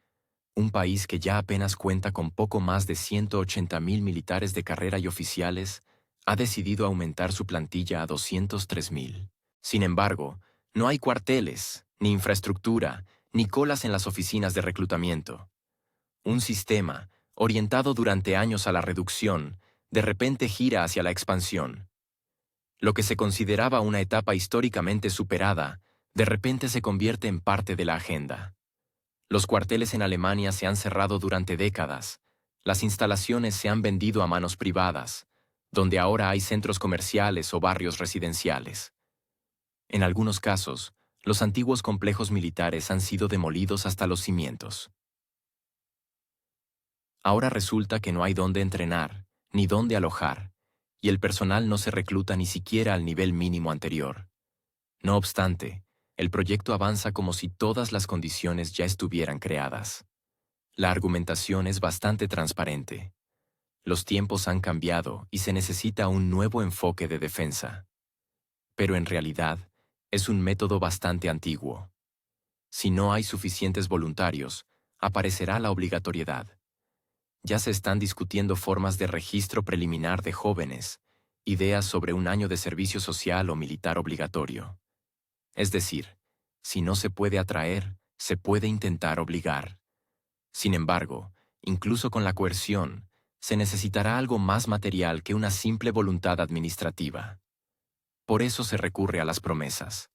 A: un país que ya apenas cuenta con poco más de 180.000 militares de carrera y oficiales, ha decidido aumentar su plantilla a 203.000. Sin embargo, no hay cuarteles, ni infraestructura, ni colas en las oficinas de reclutamiento. Un sistema, orientado durante años a la reducción, de repente gira hacia la expansión. Lo que se consideraba una etapa históricamente superada, de repente se convierte en parte de la agenda. Los cuarteles en Alemania se han cerrado durante décadas, las instalaciones se han vendido a manos privadas, donde ahora hay centros comerciales o barrios residenciales. En algunos casos, los antiguos complejos militares han sido demolidos hasta los cimientos. Ahora resulta que no hay dónde entrenar, ni dónde alojar, y el personal no se recluta ni siquiera al nivel mínimo anterior. No obstante, el proyecto avanza como si todas las condiciones ya estuvieran creadas. La argumentación es bastante transparente. Los tiempos han cambiado y se necesita un nuevo enfoque de defensa. Pero en realidad, es un método bastante antiguo. Si no hay suficientes voluntarios, aparecerá la obligatoriedad. Ya se están discutiendo formas de registro preliminar de jóvenes, ideas sobre un año de servicio social o militar obligatorio. Es decir, si no se puede atraer, se puede intentar obligar. Sin embargo, incluso con la coerción, se necesitará algo más material que una simple voluntad administrativa. Por eso se recurre a las promesas.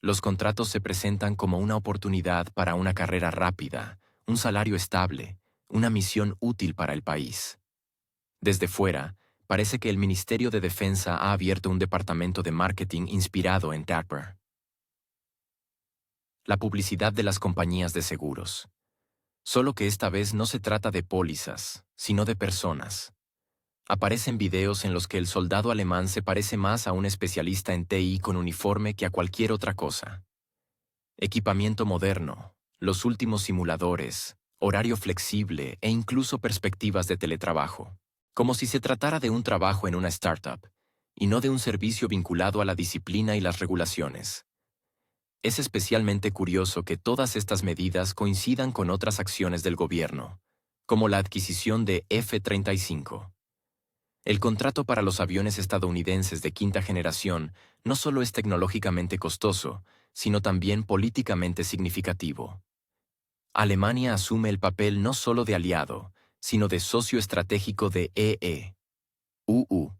A: Los contratos se presentan como una oportunidad para una carrera rápida, un salario estable, una misión útil para el país. Desde fuera, parece que el Ministerio de Defensa ha abierto un departamento de marketing inspirado en Dagber. La publicidad de las compañías de seguros. Solo que esta vez no se trata de pólizas, sino de personas. Aparecen videos en los que el soldado alemán se parece más a un especialista en TI con uniforme que a cualquier otra cosa. Equipamiento moderno, los últimos simuladores, horario flexible e incluso perspectivas de teletrabajo. Como si se tratara de un trabajo en una startup, y no de un servicio vinculado a la disciplina y las regulaciones. Es especialmente curioso que todas estas medidas coincidan con otras acciones del gobierno, como la adquisición de F-35. El contrato para los aviones estadounidenses de quinta generación no solo es tecnológicamente costoso, sino también políticamente significativo. Alemania asume el papel no solo de aliado, sino de socio estratégico de EU.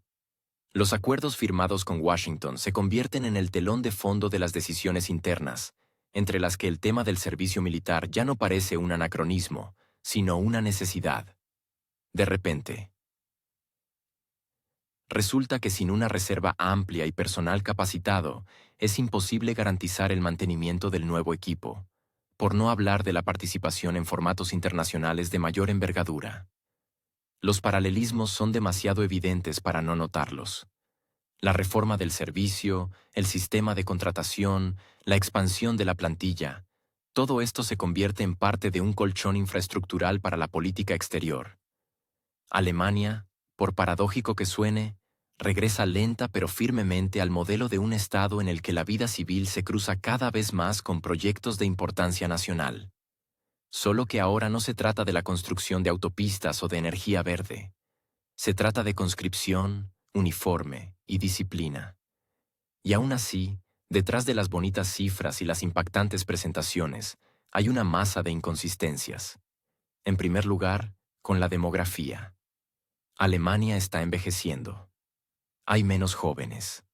A: Los acuerdos firmados con Washington se convierten en el telón de fondo de las decisiones internas, entre las que el tema del servicio militar ya no parece un anacronismo, sino una necesidad. De repente, resulta que sin una reserva amplia y personal capacitado, es imposible garantizar el mantenimiento del nuevo equipo, por no hablar de la participación en formatos internacionales de mayor envergadura. Los paralelismos son demasiado evidentes para no notarlos. La reforma del servicio, el sistema de contratación, la expansión de la plantilla, todo esto se convierte en parte de un colchón infraestructural para la política exterior. Alemania, por paradójico que suene, regresa lenta pero firmemente al modelo de un Estado en el que la vida civil se cruza cada vez más con proyectos de importancia nacional. Solo que ahora no se trata de la construcción de autopistas o de energía verde. Se trata de conscripción, uniforme y disciplina. Y aún así, detrás de las bonitas cifras y las impactantes presentaciones, hay una masa de inconsistencias. En primer lugar, con la demografía. Alemania está envejeciendo. Hay menos jóvenes.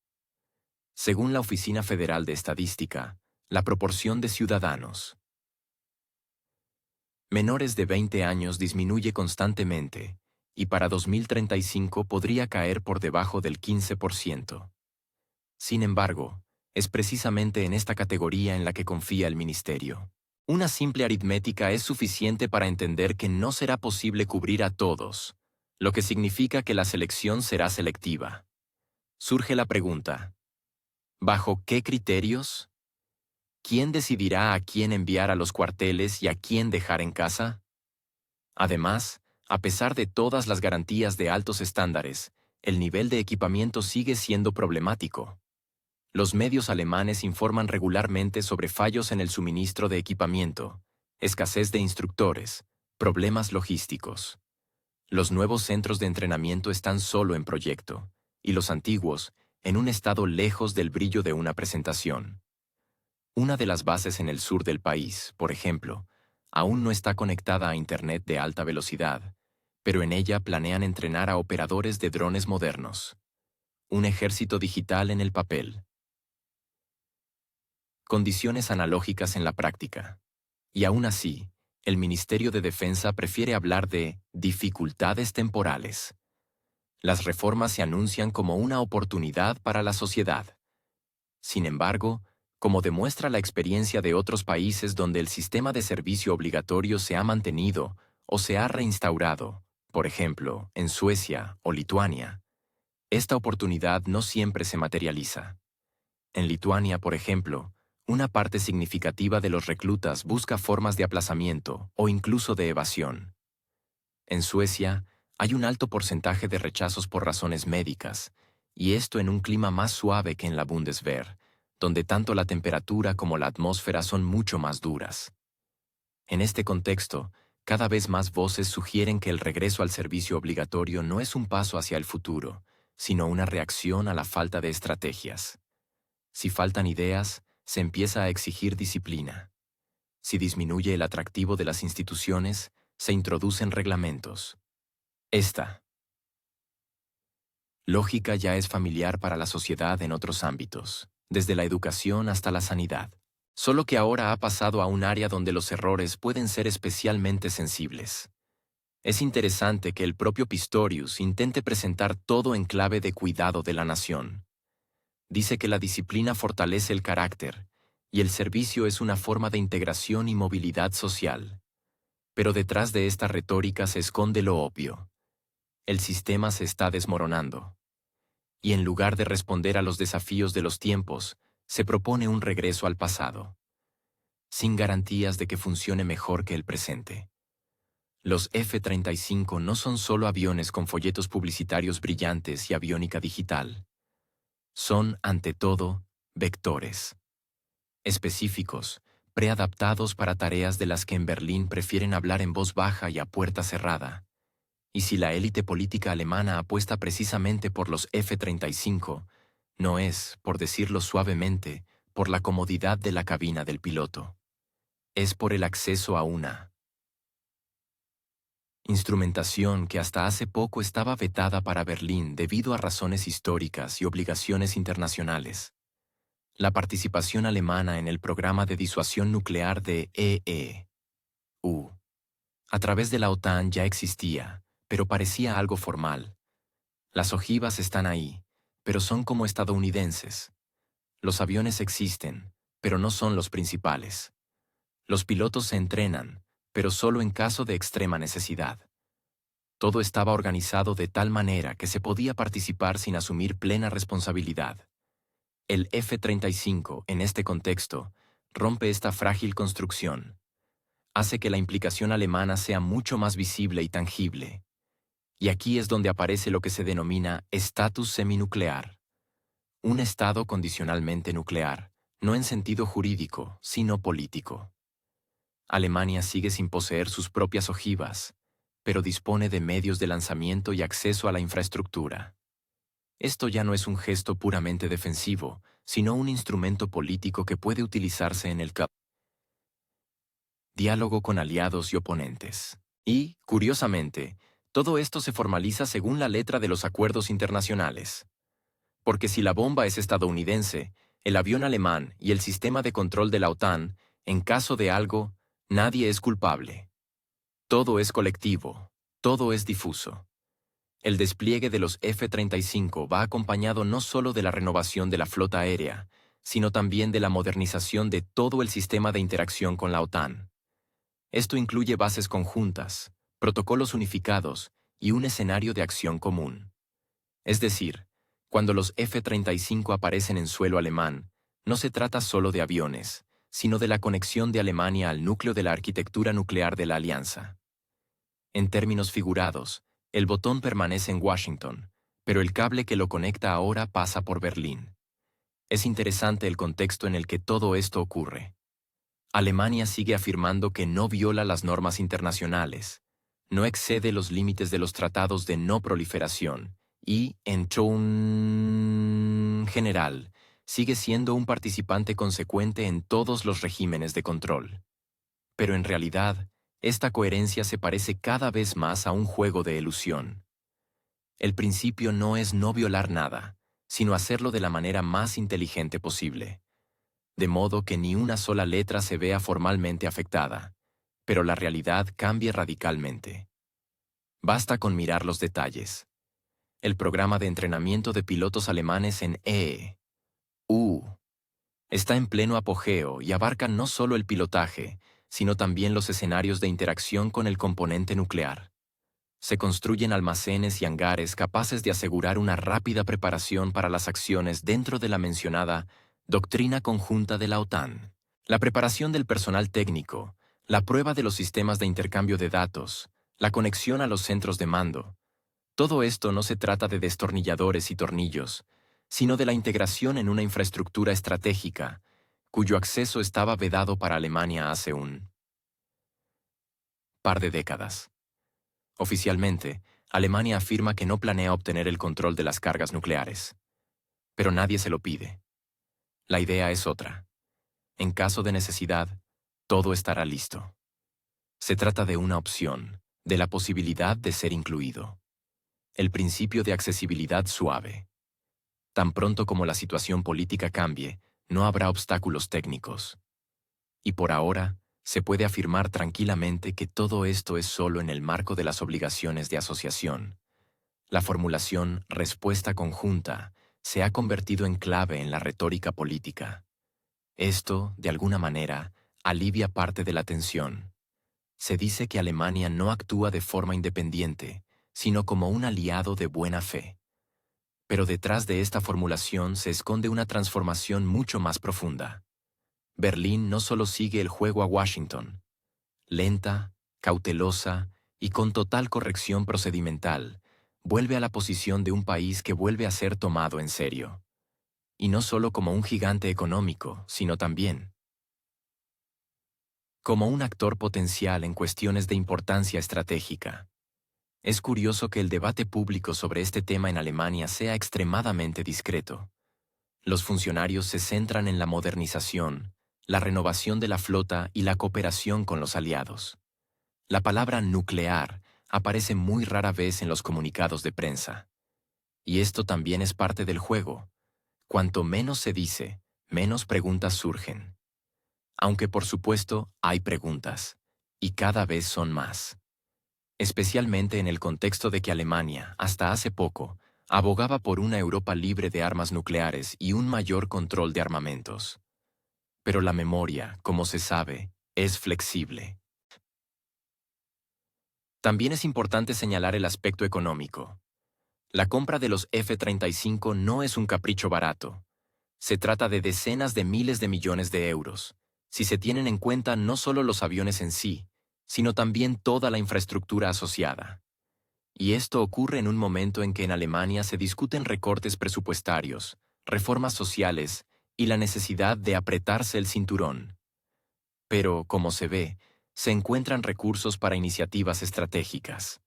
A: Según la Oficina Federal de Estadística, la proporción de ciudadanos menores de 20 años disminuye constantemente, y para 2035 podría caer por debajo del 15%. Sin embargo, es precisamente en esta categoría en la que confía el ministerio. Una simple aritmética es suficiente para entender que no será posible cubrir a todos, lo que significa que la selección será selectiva. Surge la pregunta: ¿bajo qué criterios? ¿Quién decidirá a quién enviar a los cuarteles y a quién dejar en casa? Además, a pesar de todas las garantías de altos estándares, el nivel de equipamiento sigue siendo problemático. Los medios alemanes informan regularmente sobre fallos en el suministro de equipamiento, escasez de instructores, problemas logísticos. Los nuevos centros de entrenamiento están solo en proyecto, y los antiguos, en un estado lejos del brillo de una presentación. Una de las bases en el sur del país, por ejemplo, aún no está conectada a Internet de alta velocidad, pero en ella planean entrenar a operadores de drones modernos. Un ejército digital en el papel. Condiciones analógicas en la práctica. Y aún así, el Ministerio de Defensa prefiere hablar de dificultades temporales. Las reformas se anuncian como una oportunidad para la sociedad. Sin embargo, como demuestra la experiencia de otros países donde el sistema de servicio obligatorio se ha mantenido o se ha reinstaurado, por ejemplo, en Suecia o Lituania, esta oportunidad no siempre se materializa. En Lituania, por ejemplo, una parte significativa de los reclutas busca formas de aplazamiento o incluso de evasión. En Suecia, hay un alto porcentaje de rechazos por razones médicas, y esto en un clima más suave que en la Bundeswehr, donde tanto la temperatura como la atmósfera son mucho más duras. En este contexto, cada vez más voces sugieren que el regreso al servicio obligatorio no es un paso hacia el futuro, sino una reacción a la falta de estrategias. Si faltan ideas, se empieza a exigir disciplina. Si disminuye el atractivo de las instituciones, se introducen reglamentos. Esta lógica ya es familiar para la sociedad en otros ámbitos, desde la educación hasta la sanidad. Solo que ahora ha pasado a un área donde los errores pueden ser especialmente sensibles. Es interesante que el propio Pistorius intente presentar todo en clave de cuidado de la nación. Dice que la disciplina fortalece el carácter, y el servicio es una forma de integración y movilidad social. Pero detrás de esta retórica se esconde lo obvio. El sistema se está desmoronando. Y en lugar de responder a los desafíos de los tiempos, se propone un regreso al pasado, sin garantías de que funcione mejor que el presente. Los F-35 no son solo aviones con folletos publicitarios brillantes y aviónica digital. Son, ante todo, vectores. Específicos, preadaptados para tareas de las que en Berlín prefieren hablar en voz baja y a puerta cerrada. Y si la élite política alemana apuesta precisamente por los F-35, no es, por decirlo suavemente, por la comodidad de la cabina del piloto. Es por el acceso a una instrumentación que hasta hace poco estaba vetada para Berlín debido a razones históricas y obligaciones internacionales. La participación alemana en el programa de disuasión nuclear de EE.U. a través de la OTAN ya existía, pero parecía algo formal. Las ojivas están ahí, pero son como estadounidenses. Los aviones existen, pero no son los principales. Los pilotos se entrenan, pero solo en caso de extrema necesidad. Todo estaba organizado de tal manera que se podía participar sin asumir plena responsabilidad. El F-35, en este contexto, rompe esta frágil construcción. Hace que la implicación alemana sea mucho más visible y tangible. Y aquí es donde aparece lo que se denomina estatus seminuclear. Un estado condicionalmente nuclear, no en sentido jurídico, sino político. Alemania sigue sin poseer sus propias ojivas, pero dispone de medios de lanzamiento y acceso a la infraestructura. Esto ya no es un gesto puramente defensivo, sino un instrumento político que puede utilizarse en el diálogo con aliados y oponentes. Y, curiosamente, todo esto se formaliza según la letra de los acuerdos internacionales. Porque si la bomba es estadounidense, el avión alemán y el sistema de control de la OTAN, en caso de algo, nadie es culpable. Todo es colectivo, todo es difuso. El despliegue de los F-35 va acompañado no solo de la renovación de la flota aérea, sino también de la modernización de todo el sistema de interacción con la OTAN. Esto incluye bases conjuntas, protocolos unificados y un escenario de acción común. Es decir, cuando los F-35 aparecen en suelo alemán, no se trata solo de aviones, sino de la conexión de Alemania al núcleo de la arquitectura nuclear de la alianza. En términos figurados, el botón permanece en Washington, pero el cable que lo conecta ahora pasa por Berlín. Es interesante el contexto en el que todo esto ocurre. Alemania sigue afirmando que no viola las normas internacionales, no excede los límites de los tratados de no proliferación y, en general, sigue siendo un participante consecuente en todos los regímenes de control. Pero en realidad, esta coherencia se parece cada vez más a un juego de elusión. El principio no es no violar nada, sino hacerlo de la manera más inteligente posible. De modo que ni una sola letra se vea formalmente afectada, pero la realidad cambie radicalmente. Basta con mirar los detalles. El programa de entrenamiento de pilotos alemanes en EU está en pleno apogeo y abarca no solo el pilotaje, sino también los escenarios de interacción con el componente nuclear. Se construyen almacenes y hangares capaces de asegurar una rápida preparación para las acciones dentro de la mencionada Doctrina Conjunta de la OTAN. La preparación del personal técnico, la prueba de los sistemas de intercambio de datos, la conexión a los centros de mando. Todo esto no se trata de destornilladores y tornillos, sino de la integración en una infraestructura estratégica, cuyo acceso estaba vedado para Alemania hace un par de décadas. Oficialmente, Alemania afirma que no planea obtener el control de las cargas nucleares. Pero nadie se lo pide. La idea es otra. En caso de necesidad, todo estará listo. Se trata de una opción, de la posibilidad de ser incluido. El principio de accesibilidad suave. Tan pronto como la situación política cambie, no habrá obstáculos técnicos. Y por ahora, se puede afirmar tranquilamente que todo esto es solo en el marco de las obligaciones de asociación. La formulación respuesta conjunta se ha convertido en clave en la retórica política. Esto, de alguna manera, alivia parte de la tensión. Se dice que Alemania no actúa de forma independiente, sino como un aliado de buena fe. Pero detrás de esta formulación se esconde una transformación mucho más profunda. Berlín no solo sigue el juego a Washington. Lenta, cautelosa y con total corrección procedimental, vuelve a la posición de un país que vuelve a ser tomado en serio. Y no solo como un gigante económico, sino también como un actor potencial en cuestiones de importancia estratégica. Es curioso que el debate público sobre este tema en Alemania sea extremadamente discreto. Los funcionarios se centran en la modernización, la renovación de la flota y la cooperación con los aliados. La palabra nuclear aparece muy rara vez en los comunicados de prensa. Y esto también es parte del juego. Cuanto menos se dice, menos preguntas surgen. Aunque por supuesto hay preguntas, y cada vez son más. Especialmente en el contexto de que Alemania, hasta hace poco, abogaba por una Europa libre de armas nucleares y un mayor control de armamentos. Pero la memoria, como se sabe, es flexible. También es importante señalar el aspecto económico. La compra de los F-35 no es un capricho barato. Se trata de decenas de miles de millones de euros, si se tienen en cuenta no solo los aviones en sí, sino también toda la infraestructura asociada. Y esto ocurre en un momento en que en Alemania se discuten recortes presupuestarios, reformas sociales y la necesidad de apretarse el cinturón. Pero, como se ve, se encuentran recursos para iniciativas estratégicas.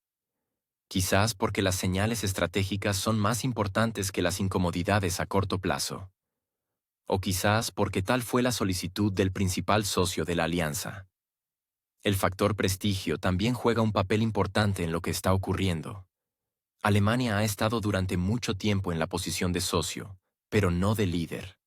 A: Quizás porque las señales estratégicas son más importantes que las incomodidades a corto plazo. O quizás porque tal fue la solicitud del principal socio de la alianza. El factor prestigio también juega un papel importante en lo que está ocurriendo. Alemania ha estado durante mucho tiempo en la posición de socio, pero no de líder.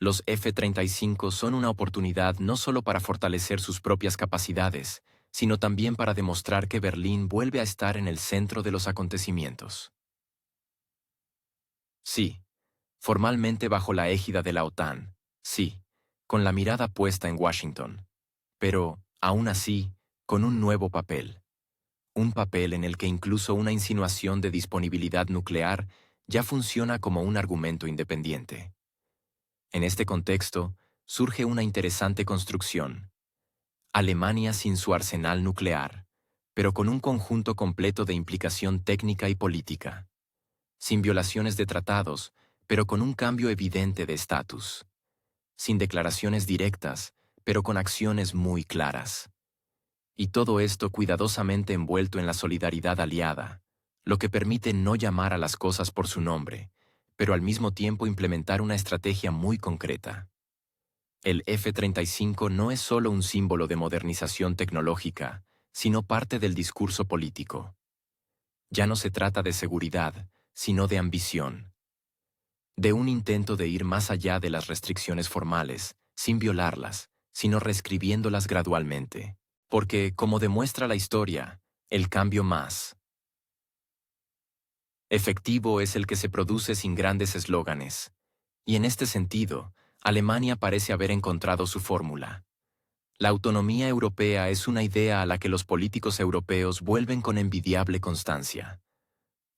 A: Los F-35 son una oportunidad no solo para fortalecer sus propias capacidades, sino también para demostrar que Berlín vuelve a estar en el centro de los acontecimientos. Sí, formalmente bajo la égida de la OTAN, sí, con la mirada puesta en Washington, pero, aún así, con un nuevo papel. Un papel en el que incluso una insinuación de disponibilidad nuclear ya funciona como un argumento independiente. En este contexto, surge una interesante construcción. Alemania sin su arsenal nuclear, pero con un conjunto completo de implicación técnica y política. Sin violaciones de tratados, pero con un cambio evidente de estatus. Sin declaraciones directas, pero con acciones muy claras. Y todo esto cuidadosamente envuelto en la solidaridad aliada, lo que permite no llamar a las cosas por su nombre, pero al mismo tiempo implementar una estrategia muy concreta. El F-35 no es solo un símbolo de modernización tecnológica, sino parte del discurso político. Ya no se trata de seguridad, sino de ambición. De un intento de ir más allá de las restricciones formales, sin violarlas, sino reescribiéndolas gradualmente. Porque, como demuestra la historia, el cambio más efectivo es el que se produce sin grandes eslóganes. Y en este sentido, Alemania parece haber encontrado su fórmula. La autonomía europea es una idea a la que los políticos europeos vuelven con envidiable constancia.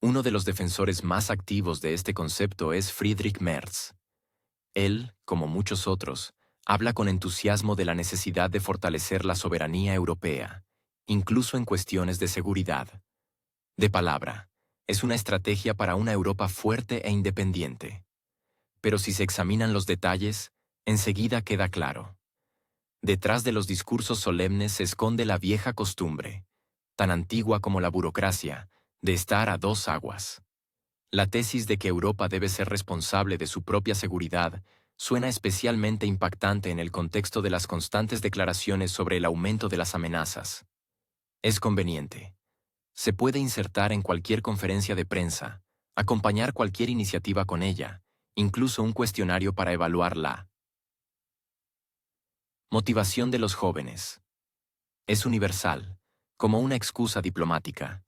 A: Uno de los defensores más activos de este concepto es Friedrich Merz. Él, como muchos otros, habla con entusiasmo de la necesidad de fortalecer la soberanía europea, incluso en cuestiones de seguridad. De palabra, es una estrategia para una Europa fuerte e independiente. Pero si se examinan los detalles, enseguida queda claro. Detrás de los discursos solemnes se esconde la vieja costumbre, tan antigua como la burocracia, de estar a dos aguas. La tesis de que Europa debe ser responsable de su propia seguridad suena especialmente impactante en el contexto de las constantes declaraciones sobre el aumento de las amenazas. Es conveniente. Se puede insertar en cualquier conferencia de prensa, acompañar cualquier iniciativa con ella, incluso un cuestionario para evaluar la motivación de los jóvenes. Es universal, como una excusa diplomática,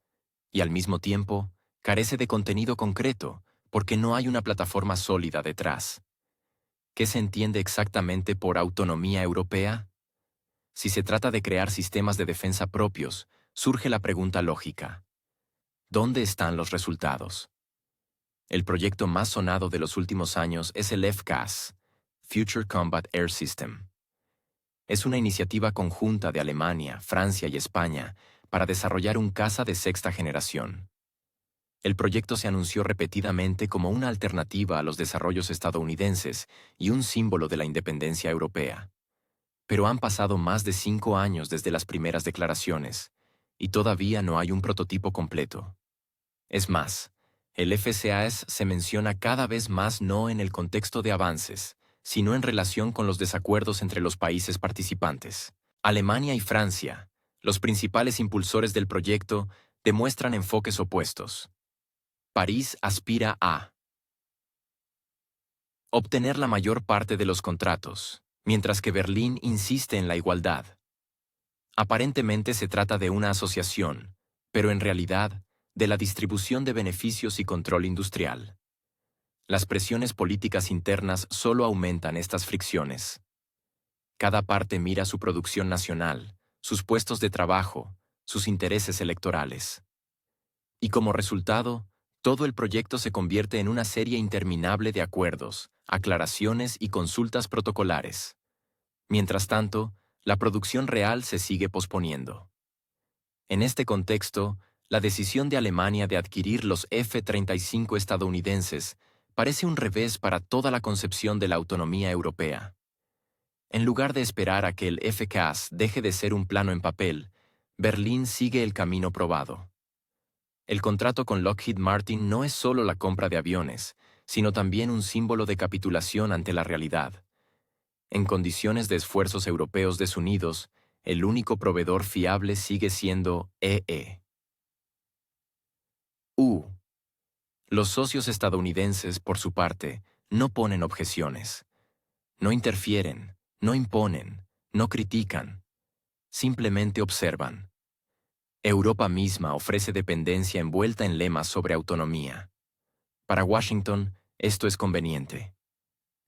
A: y al mismo tiempo, carece de contenido concreto, porque no hay una plataforma sólida detrás. ¿Qué se entiende exactamente por autonomía europea? Si se trata de crear sistemas de defensa propios, surge la pregunta lógica. ¿Dónde están los resultados? El proyecto más sonado de los últimos años es el FCAS, Future Combat Air System. Es una iniciativa conjunta de Alemania, Francia y España para desarrollar un caza de sexta generación. El proyecto se anunció repetidamente como una alternativa a los desarrollos estadounidenses y un símbolo de la independencia europea. Pero han pasado más de 5 años desde las primeras declaraciones, y todavía no hay un prototipo completo. Es más, el FCAS se menciona cada vez más no en el contexto de avances, sino en relación con los desacuerdos entre los países participantes. Alemania y Francia, los principales impulsores del proyecto, demuestran enfoques opuestos. París aspira a obtener la mayor parte de los contratos, mientras que Berlín insiste en la igualdad. Aparentemente se trata de una asociación, pero en realidad, de la distribución de beneficios y control industrial. Las presiones políticas internas solo aumentan estas fricciones. Cada parte mira su producción nacional, sus puestos de trabajo, sus intereses electorales. Y como resultado, todo el proyecto se convierte en una serie interminable de acuerdos, aclaraciones y consultas protocolares. Mientras tanto, la producción real se sigue posponiendo. En este contexto, la decisión de Alemania de adquirir los F-35 estadounidenses parece un revés para toda la concepción de la autonomía europea. En lugar de esperar a que el FCAS deje de ser un plano en papel, Berlín sigue el camino probado. El contrato con Lockheed Martin no es solo la compra de aviones, sino también un símbolo de capitulación ante la realidad. En condiciones de esfuerzos europeos desunidos, el único proveedor fiable sigue siendo EE. Los socios estadounidenses, por su parte, no ponen objeciones. No interfieren, no imponen, no critican. Simplemente observan. Europa misma ofrece dependencia envuelta en lemas sobre autonomía. Para Washington, esto es conveniente.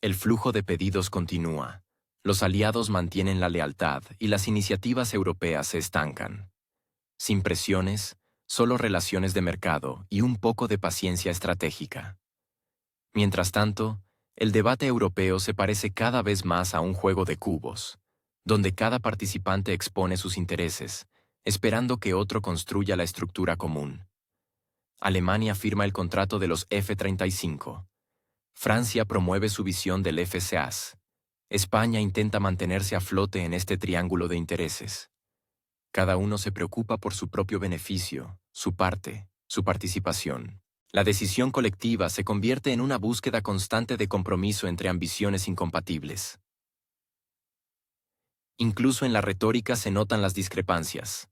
A: El flujo de pedidos continúa. Los aliados mantienen la lealtad y las iniciativas europeas se estancan. Sin presiones, solo relaciones de mercado y un poco de paciencia estratégica. Mientras tanto, el debate europeo se parece cada vez más a un juego de cubos, donde cada participante expone sus intereses, esperando que otro construya la estructura común. Alemania firma el contrato de los F-35. Francia promueve su visión del FCAS. España intenta mantenerse a flote en este triángulo de intereses. Cada uno se preocupa por su propio beneficio, su parte, su participación. La decisión colectiva se convierte en una búsqueda constante de compromiso entre ambiciones incompatibles. Incluso en la retórica se notan las discrepancias.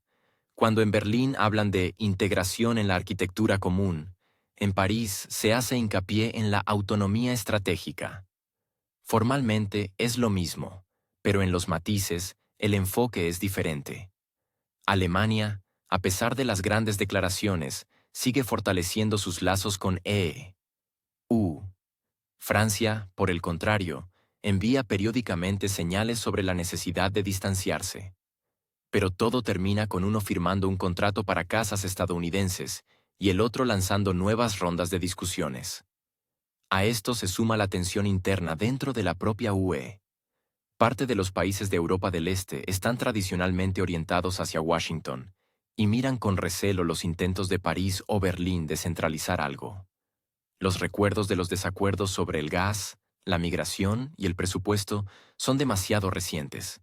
A: Cuando en Berlín hablan de integración en la arquitectura común, en París se hace hincapié en la autonomía estratégica. Formalmente es lo mismo, pero en los matices, el enfoque es diferente. Alemania, a pesar de las grandes declaraciones, sigue fortaleciendo sus lazos con EU. Francia, por el contrario, envía periódicamente señales sobre la necesidad de distanciarse. Pero todo termina con uno firmando un contrato para casas estadounidenses y el otro lanzando nuevas rondas de discusiones. A esto se suma la tensión interna dentro de la propia UE. Parte de los países de Europa del Este están tradicionalmente orientados hacia Washington y miran con recelo los intentos de París o Berlín de centralizar algo. Los recuerdos de los desacuerdos sobre el gas, la migración y el presupuesto son demasiado recientes.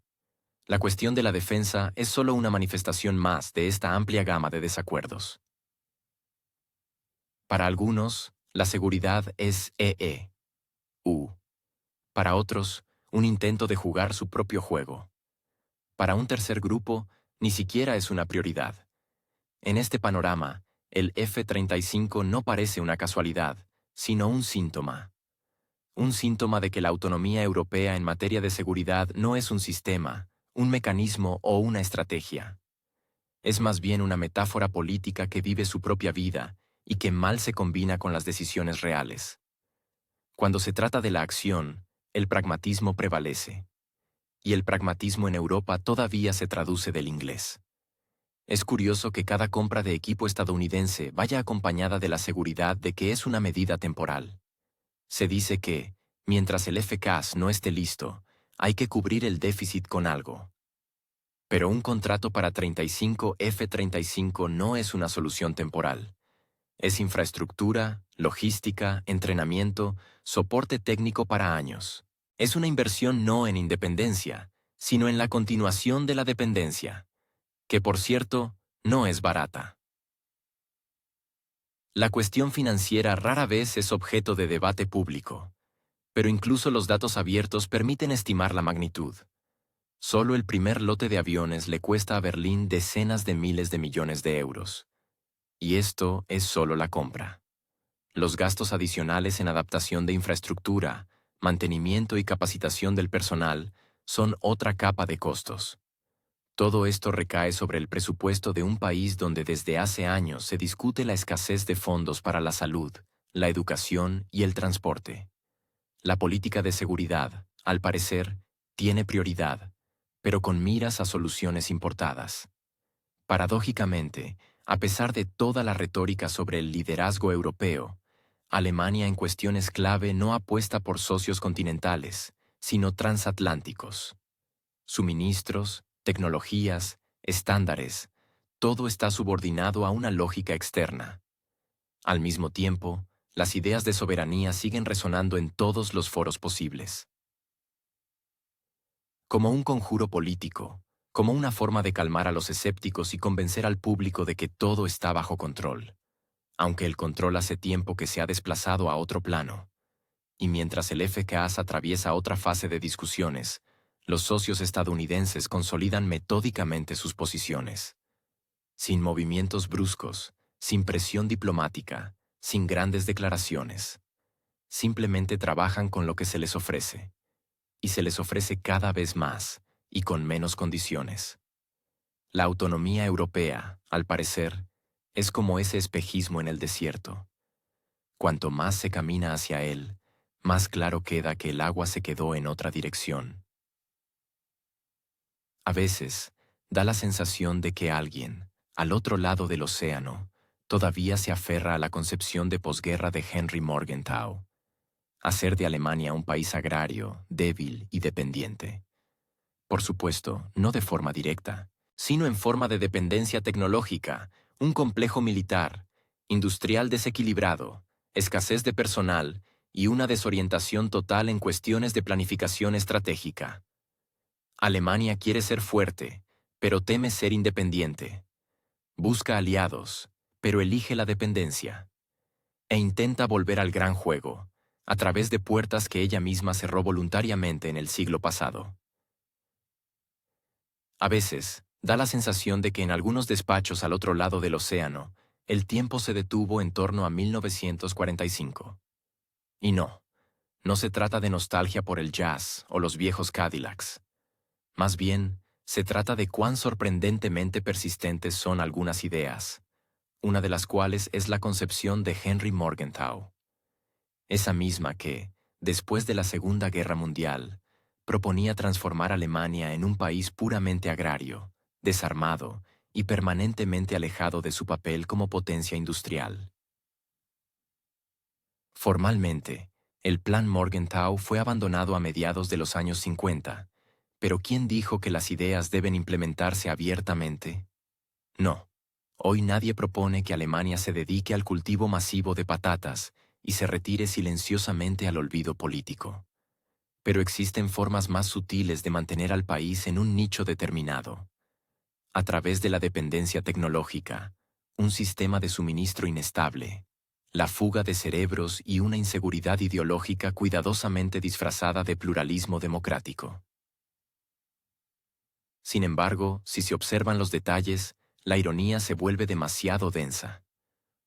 A: La cuestión de la defensa es solo una manifestación más de esta amplia gama de desacuerdos. Para algunos, la seguridad es EU. Para otros, un intento de jugar su propio juego. Para un tercer grupo, ni siquiera es una prioridad. En este panorama, el F-35 no parece una casualidad, sino un síntoma. Un síntoma de que la autonomía europea en materia de seguridad no es un sistema, un mecanismo o una estrategia. Es más bien una metáfora política que vive su propia vida y que mal se combina con las decisiones reales. Cuando se trata de la acción, el pragmatismo prevalece. Y el pragmatismo en Europa todavía se traduce del inglés. Es curioso que cada compra de equipo estadounidense vaya acompañada de la seguridad de que es una medida temporal. Se dice que, mientras el FCAS no esté listo, hay que cubrir el déficit con algo. Pero un contrato para 35 F-35 no es una solución temporal. Es infraestructura, logística, entrenamiento, soporte técnico para años. Es una inversión no en independencia, sino en la continuación de la dependencia, que por cierto, no es barata. La cuestión financiera rara vez es objeto de debate público, pero incluso los datos abiertos permiten estimar la magnitud. Solo el primer lote de aviones le cuesta a Berlín decenas de miles de millones de euros. Y esto es solo la compra. Los gastos adicionales en adaptación de infraestructura, mantenimiento y capacitación del personal son otra capa de costos. Todo esto recae sobre el presupuesto de un país donde desde hace años se discute la escasez de fondos para la salud, la educación y el transporte. La política de seguridad, al parecer, tiene prioridad, pero con miras a soluciones importadas. Paradójicamente, a pesar de toda la retórica sobre el liderazgo europeo, Alemania en cuestiones clave no apuesta por socios continentales, sino transatlánticos. Suministros, tecnologías, estándares, todo está subordinado a una lógica externa. Al mismo tiempo, las ideas de soberanía siguen resonando en todos los foros posibles. Como un conjuro político, como una forma de calmar a los escépticos y convencer al público de que todo está bajo control, aunque el control hace tiempo que se ha desplazado a otro plano. Y mientras el FKAS atraviesa otra fase de discusiones, los socios estadounidenses consolidan metódicamente sus posiciones. Sin movimientos bruscos, sin presión diplomática, sin grandes declaraciones. Simplemente trabajan con lo que se les ofrece. Y se les ofrece cada vez más, y con menos condiciones. La autonomía europea, al parecer, es como ese espejismo en el desierto. Cuanto más se camina hacia él, más claro queda que el agua se quedó en otra dirección. A veces, da la sensación de que alguien, al otro lado del océano, todavía se aferra a la concepción de posguerra de Henry Morgenthau, hacer de Alemania un país agrario, débil y dependiente. Por supuesto, no de forma directa, sino en forma de dependencia tecnológica, un complejo militar, industrial desequilibrado, escasez de personal y una desorientación total en cuestiones de planificación estratégica. Alemania quiere ser fuerte, pero teme ser independiente. Busca aliados, pero elige la dependencia. E intenta volver al gran juego, a través de puertas que ella misma cerró voluntariamente en el siglo pasado. A veces, da la sensación de que en algunos despachos al otro lado del océano, el tiempo se detuvo en torno a 1945. Y no se trata de nostalgia por el jazz o los viejos Cadillacs. Más bien, se trata de cuán sorprendentemente persistentes son algunas ideas, una de las cuales es la concepción de Henry Morgenthau. Esa misma que, después de la Segunda Guerra Mundial, proponía transformar Alemania en un país puramente agrario, desarmado y permanentemente alejado de su papel como potencia industrial. Formalmente, el Plan Morgenthau fue abandonado a mediados de los años 50, pero ¿quién dijo que las ideas deben implementarse abiertamente? No. Hoy nadie propone que Alemania se dedique al cultivo masivo de patatas y se retire silenciosamente al olvido político. Pero existen formas más sutiles de mantener al país en un nicho determinado. A través de la dependencia tecnológica, un sistema de suministro inestable, la fuga de cerebros y una inseguridad ideológica cuidadosamente disfrazada de pluralismo democrático. Sin embargo, si se observan los detalles, la ironía se vuelve demasiado densa.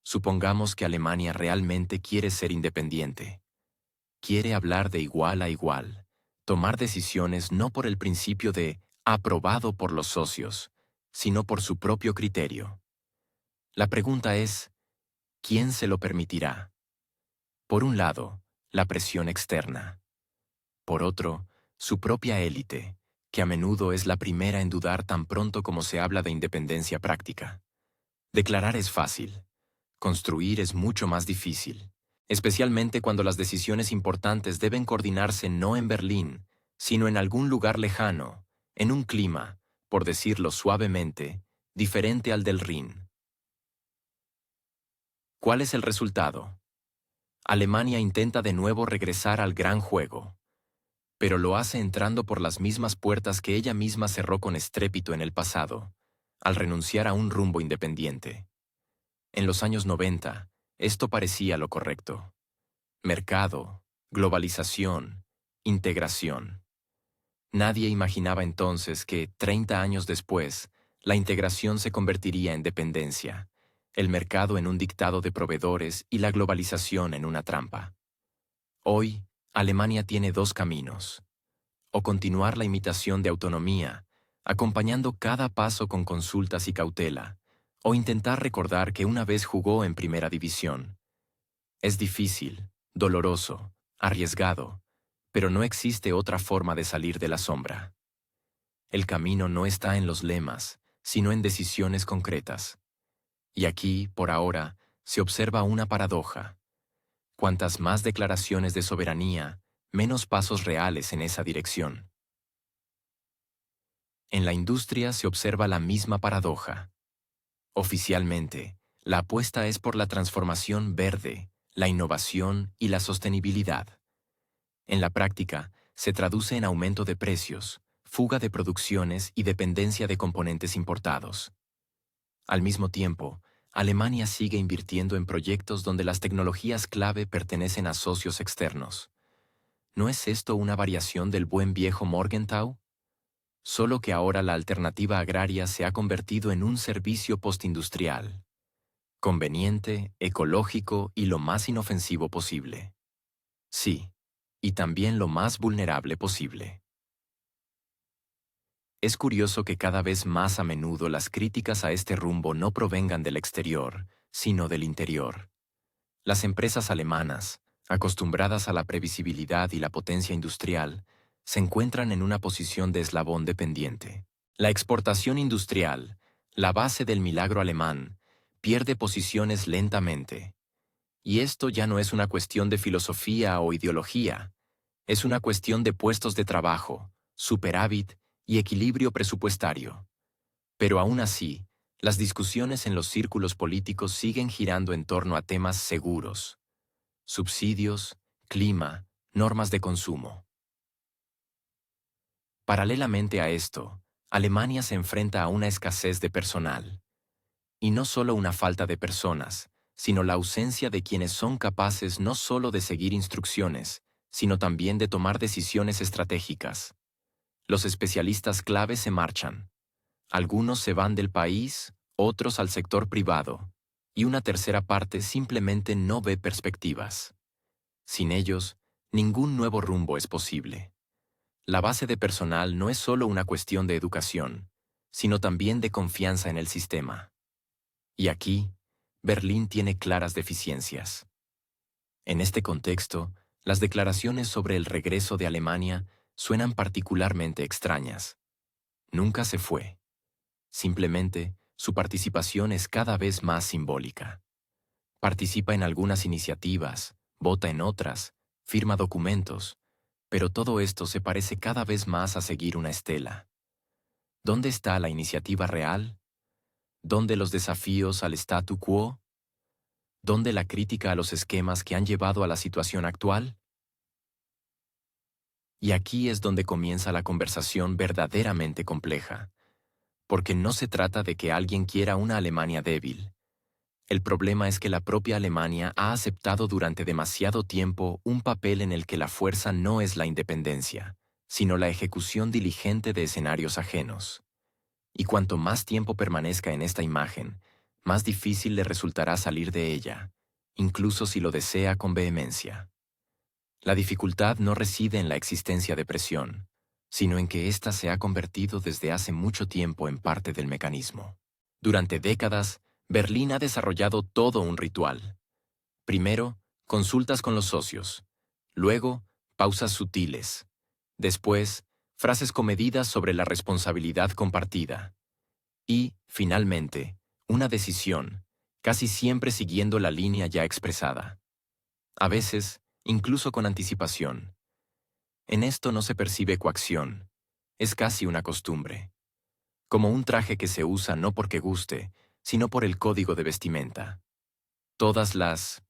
A: Supongamos que Alemania realmente quiere ser independiente. Quiere hablar de igual a igual, tomar decisiones no por el principio de aprobado por los socios, sino por su propio criterio. La pregunta es, ¿quién se lo permitirá? Por un lado, la presión externa. Por otro, su propia élite, que a menudo es la primera en dudar tan pronto como se habla de independencia práctica. Declarar es fácil. Construir es mucho más difícil, especialmente cuando las decisiones importantes deben coordinarse no en Berlín, sino en algún lugar lejano, en un clima, por decirlo suavemente, diferente al del Rin. ¿Cuál es el resultado? Alemania intenta de nuevo regresar al gran juego, pero lo hace entrando por las mismas puertas que ella misma cerró con estrépito en el pasado, al renunciar a un rumbo independiente. En los años 90, esto parecía lo correcto. Mercado, globalización, integración. Nadie imaginaba entonces que, 30 años después, la integración se convertiría en dependencia, el mercado en un dictado de proveedores y la globalización en una trampa. Hoy, Alemania tiene dos caminos. O continuar la imitación de autonomía, acompañando cada paso con consultas y cautela, o intentar recordar que una vez jugó en primera división. Es difícil, doloroso, arriesgado, pero no existe otra forma de salir de la sombra. El camino no está en los lemas, sino en decisiones concretas. Y aquí, por ahora, se observa una paradoja. Cuantas más declaraciones de soberanía, menos pasos reales en esa dirección. En la industria se observa la misma paradoja. Oficialmente, la apuesta es por la transformación verde, la innovación y la sostenibilidad. En la práctica, se traduce en aumento de precios, fuga de producciones y dependencia de componentes importados. Al mismo tiempo, Alemania sigue invirtiendo en proyectos donde las tecnologías clave pertenecen a socios externos. ¿No es esto una variación del buen viejo Morgenthau? Solo que ahora la alternativa agraria se ha convertido en un servicio postindustrial, conveniente, ecológico y lo más inofensivo posible. Sí, y también lo más vulnerable posible. Es curioso que cada vez más a menudo las críticas a este rumbo no provengan del exterior, sino del interior. Las empresas alemanas, acostumbradas a la previsibilidad y la potencia industrial, se encuentran en una posición de eslabón dependiente. La exportación industrial, la base del milagro alemán, pierde posiciones lentamente. Y esto ya no es una cuestión de filosofía o ideología, es una cuestión de puestos de trabajo, superávit y equilibrio presupuestario. Pero aún así, las discusiones en los círculos políticos siguen girando en torno a temas seguros: subsidios, clima, normas de consumo. Paralelamente a esto, Alemania se enfrenta a una escasez de personal. Y no solo una falta de personas, sino la ausencia de quienes son capaces no solo de seguir instrucciones, sino también de tomar decisiones estratégicas. Los especialistas clave se marchan. Algunos se van del país, otros al sector privado, y una tercera parte simplemente no ve perspectivas. Sin ellos, ningún nuevo rumbo es posible. La base de personal no es solo una cuestión de educación, sino también de confianza en el sistema. Y aquí, Berlín tiene claras deficiencias. En este contexto, las declaraciones sobre el regreso de Alemania suenan particularmente extrañas. Nunca se fue. Simplemente, su participación es cada vez más simbólica. Participa en algunas iniciativas, vota en otras, firma documentos, pero todo esto se parece cada vez más a seguir una estela. ¿Dónde está la iniciativa real? ¿Dónde los desafíos al statu quo? ¿Dónde la crítica a los esquemas que han llevado a la situación actual? Y aquí es donde comienza la conversación verdaderamente compleja, porque no se trata de que alguien quiera una Alemania débil. El problema es que la propia Alemania ha aceptado durante demasiado tiempo un papel en el que la fuerza no es la independencia, sino la ejecución diligente de escenarios ajenos. Y cuanto más tiempo permanezca en esta imagen, más difícil le resultará salir de ella, incluso si lo desea con vehemencia. La dificultad no reside en la existencia de presión, sino en que ésta se ha convertido desde hace mucho tiempo en parte del mecanismo. Durante décadas, Berlín ha desarrollado todo un ritual. Primero, consultas con los socios. Luego, pausas sutiles. Después, frases comedidas sobre la responsabilidad compartida. Y, finalmente, una decisión, casi siempre siguiendo la línea ya expresada. A veces, incluso con anticipación. En esto no se percibe coacción, es casi una costumbre. Como un traje que se usa no porque guste, sino por el código de vestimenta. Todas las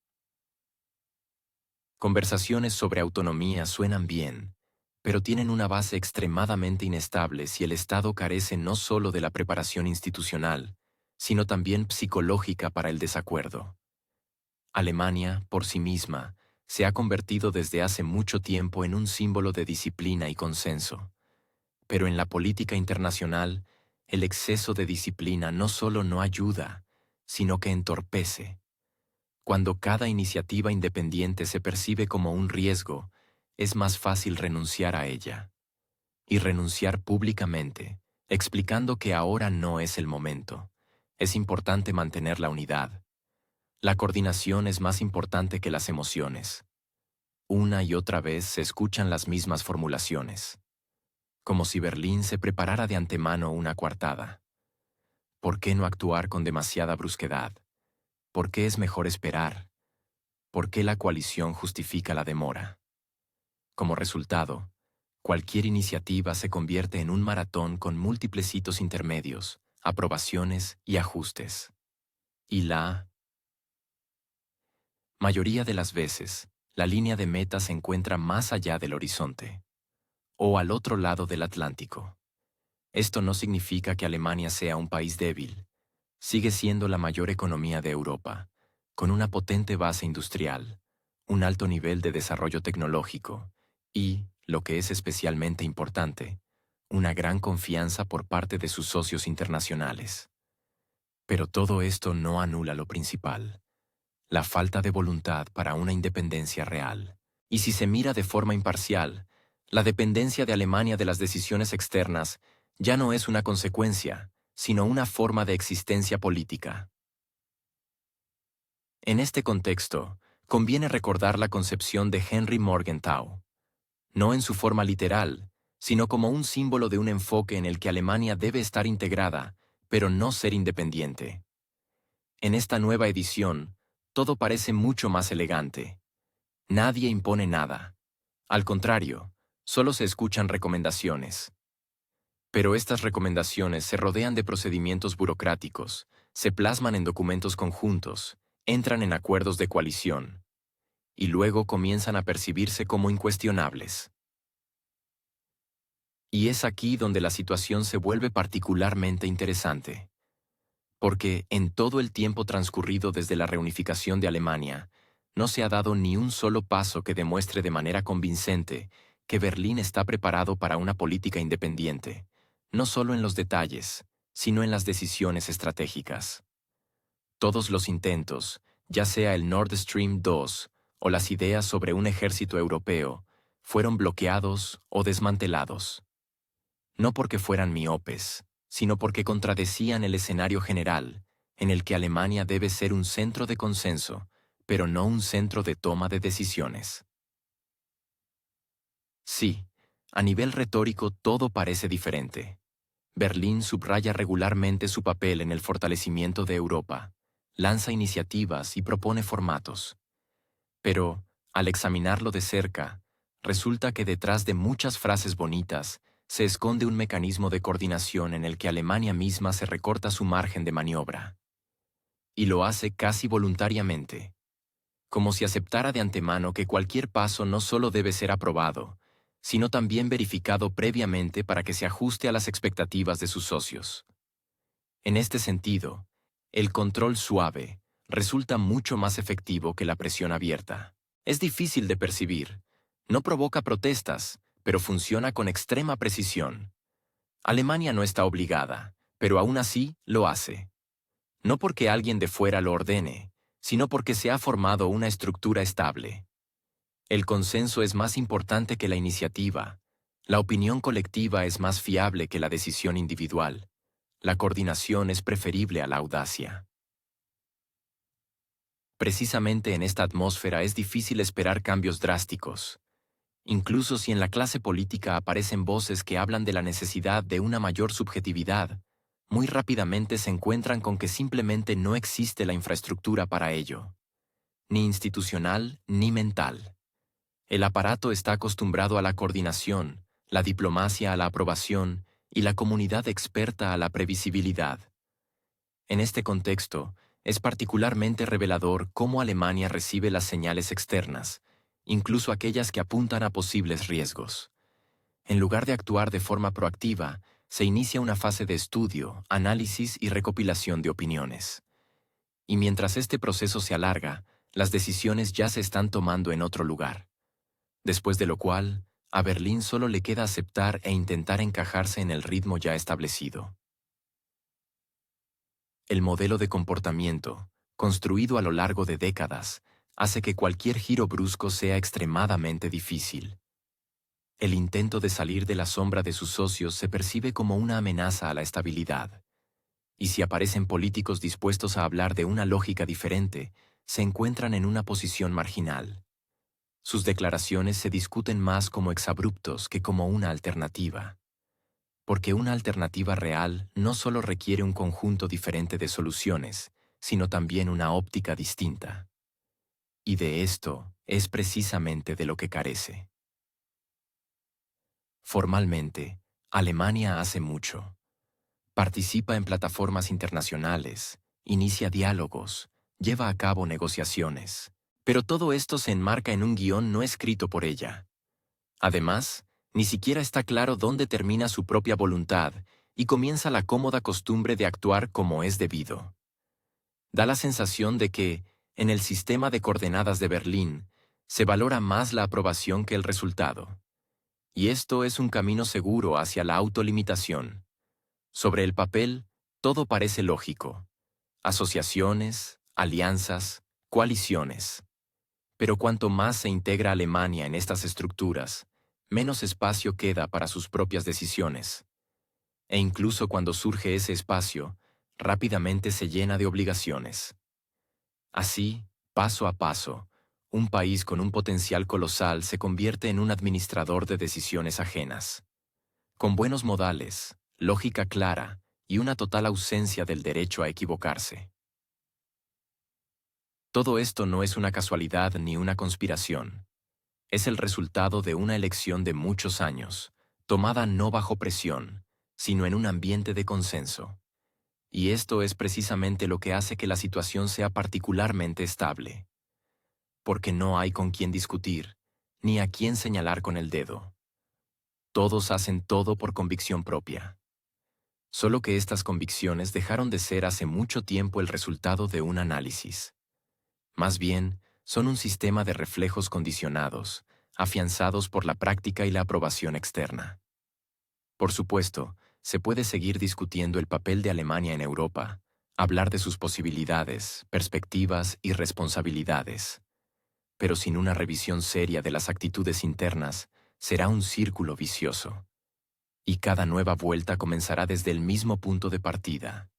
A: conversaciones sobre autonomía suenan bien, pero tienen una base extremadamente inestable si el Estado carece no solo de la preparación institucional, sino también psicológica para el desacuerdo. Alemania, por sí misma, se ha convertido desde hace mucho tiempo en un símbolo de disciplina y consenso. Pero en la política internacional, el exceso de disciplina no solo no ayuda, sino que entorpece. Cuando cada iniciativa independiente se percibe como un riesgo, es más fácil renunciar a ella. Y renunciar públicamente, explicando que ahora no es el momento. Es importante mantener la unidad. La coordinación es más importante que las emociones. Una y otra vez se escuchan las mismas formulaciones, como si Berlín se preparara de antemano una coartada. ¿Por qué no actuar con demasiada brusquedad? ¿Por qué es mejor esperar? ¿Por qué la coalición justifica la demora? Como resultado, cualquier iniciativa se convierte en un maratón con múltiples hitos intermedios, aprobaciones y ajustes. Y la mayoría de las veces, la línea de meta se encuentra más allá del horizonte, o al otro lado del Atlántico. Esto no significa que Alemania sea un país débil. Sigue siendo la mayor economía de Europa, con una potente base industrial, un alto nivel de desarrollo tecnológico y, lo que es especialmente importante, una gran confianza por parte de sus socios internacionales. Pero todo esto no anula lo principal: la falta de voluntad para una independencia real. Y si se mira de forma imparcial, la dependencia de Alemania de las decisiones externas ya no es una consecuencia, sino una forma de existencia política. En este contexto, conviene recordar la concepción de Henry Morgenthau, no en su forma literal, sino como un símbolo de un enfoque en el que Alemania debe estar integrada, pero no ser independiente. En esta nueva edición, todo parece mucho más elegante. Nadie impone nada. Al contrario, solo se escuchan recomendaciones. Pero estas recomendaciones se rodean de procedimientos burocráticos, se plasman en documentos conjuntos, entran en acuerdos de coalición, y luego comienzan a percibirse como incuestionables. Y es aquí donde la situación se vuelve particularmente interesante. Porque en todo el tiempo transcurrido desde la reunificación de Alemania, no se ha dado ni un solo paso que demuestre de manera convincente que Berlín está preparado para una política independiente, no solo en los detalles, sino en las decisiones estratégicas. Todos los intentos, ya sea el Nord Stream 2 o las ideas sobre un ejército europeo, fueron bloqueados o desmantelados. No porque fueran miopes, sino porque contradecían el escenario general, en el que Alemania debe ser un centro de consenso, pero no un centro de toma de decisiones. Sí, a nivel retórico todo parece diferente. Berlín subraya regularmente su papel en el fortalecimiento de Europa, lanza iniciativas y propone formatos. Pero, al examinarlo de cerca, resulta que detrás de muchas frases bonitas se esconde un mecanismo de coordinación en el que Alemania misma se recorta su margen de maniobra. Y lo hace casi voluntariamente, como si aceptara de antemano que cualquier paso no solo debe ser aprobado, sino también verificado previamente para que se ajuste a las expectativas de sus socios. En este sentido, el control suave resulta mucho más efectivo que la presión abierta. Es difícil de percibir, no provoca protestas, pero funciona con extrema precisión. Alemania no está obligada, pero aún así lo hace. No porque alguien de fuera lo ordene, sino porque se ha formado una estructura estable. El consenso es más importante que la iniciativa. La opinión colectiva es más fiable que la decisión individual. La coordinación es preferible a la audacia. Precisamente en esta atmósfera es difícil esperar cambios drásticos. Incluso si en la clase política aparecen voces que hablan de la necesidad de una mayor subjetividad, muy rápidamente se encuentran con que simplemente no existe la infraestructura para ello, ni institucional ni mental. El aparato está acostumbrado a la coordinación, la diplomacia a la aprobación y la comunidad experta a la previsibilidad. En este contexto, es particularmente revelador cómo Alemania recibe las señales externas, incluso aquellas que apuntan a posibles riesgos. En lugar de actuar de forma proactiva, se inicia una fase de estudio, análisis y recopilación de opiniones. Y mientras este proceso se alarga, las decisiones ya se están tomando en otro lugar. Después de lo cual, a Berlín solo le queda aceptar e intentar encajarse en el ritmo ya establecido. El modelo de comportamiento, construido a lo largo de décadas, hace que cualquier giro brusco sea extremadamente difícil. El intento de salir de la sombra de sus socios se percibe como una amenaza a la estabilidad. Y si aparecen políticos dispuestos a hablar de una lógica diferente, se encuentran en una posición marginal. Sus declaraciones se discuten más como exabruptos que como una alternativa. Porque una alternativa real no solo requiere un conjunto diferente de soluciones, sino también una óptica distinta. Y de esto es precisamente de lo que carece. Formalmente, Alemania hace mucho. Participa en plataformas internacionales, inicia diálogos, lleva a cabo negociaciones. Pero todo esto se enmarca en un guión no escrito por ella. Además, ni siquiera está claro dónde termina su propia voluntad y comienza la cómoda costumbre de actuar como es debido. Da la sensación de que, en el sistema de coordenadas de Berlín, se valora más la aprobación que el resultado. Y esto es un camino seguro hacia la autolimitación. Sobre el papel, todo parece lógico. Asociaciones, alianzas, coaliciones. Pero cuanto más se integra Alemania en estas estructuras, menos espacio queda para sus propias decisiones. E incluso cuando surge ese espacio, rápidamente se llena de obligaciones. Así, paso a paso, un país con un potencial colosal se convierte en un administrador de decisiones ajenas. Con buenos modales, lógica clara y una total ausencia del derecho a equivocarse. Todo esto no es una casualidad ni una conspiración. Es el resultado de una elección de muchos años, tomada no bajo presión, sino en un ambiente de consenso. Y esto es precisamente lo que hace que la situación sea particularmente estable. Porque no hay con quién discutir, ni a quién señalar con el dedo. Todos hacen todo por convicción propia. Solo que estas convicciones dejaron de ser hace mucho tiempo el resultado de un análisis. Más bien, son un sistema de reflejos condicionados, afianzados por la práctica y la aprobación externa. Por supuesto, se puede seguir discutiendo el papel de Alemania en Europa, hablar de sus posibilidades, perspectivas y responsabilidades. Pero sin una revisión seria de las actitudes internas, será un círculo vicioso. Y cada nueva vuelta comenzará desde el mismo punto de partida.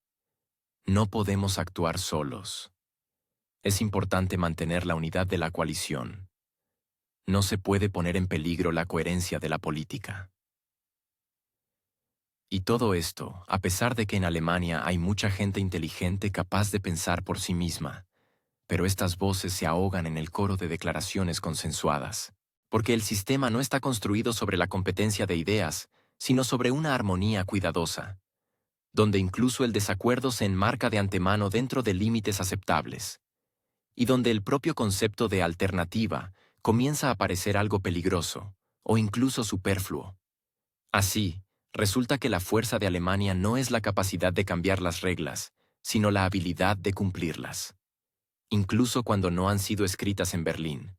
A: No podemos actuar solos. Es importante mantener la unidad de la coalición. No se puede poner en peligro la coherencia de la política. Y todo esto, a pesar de que en Alemania hay mucha gente inteligente capaz de pensar por sí misma, pero estas voces se ahogan en el coro de declaraciones consensuadas, porque el sistema no está construido sobre la competencia de ideas, sino sobre una armonía cuidadosa, donde incluso el desacuerdo se enmarca de antemano dentro de límites aceptables, y donde el propio concepto de alternativa comienza a parecer algo peligroso, o incluso superfluo. Así, resulta que la fuerza de Alemania no es la capacidad de cambiar las reglas, sino la habilidad de cumplirlas. Incluso cuando no han sido escritas en Berlín.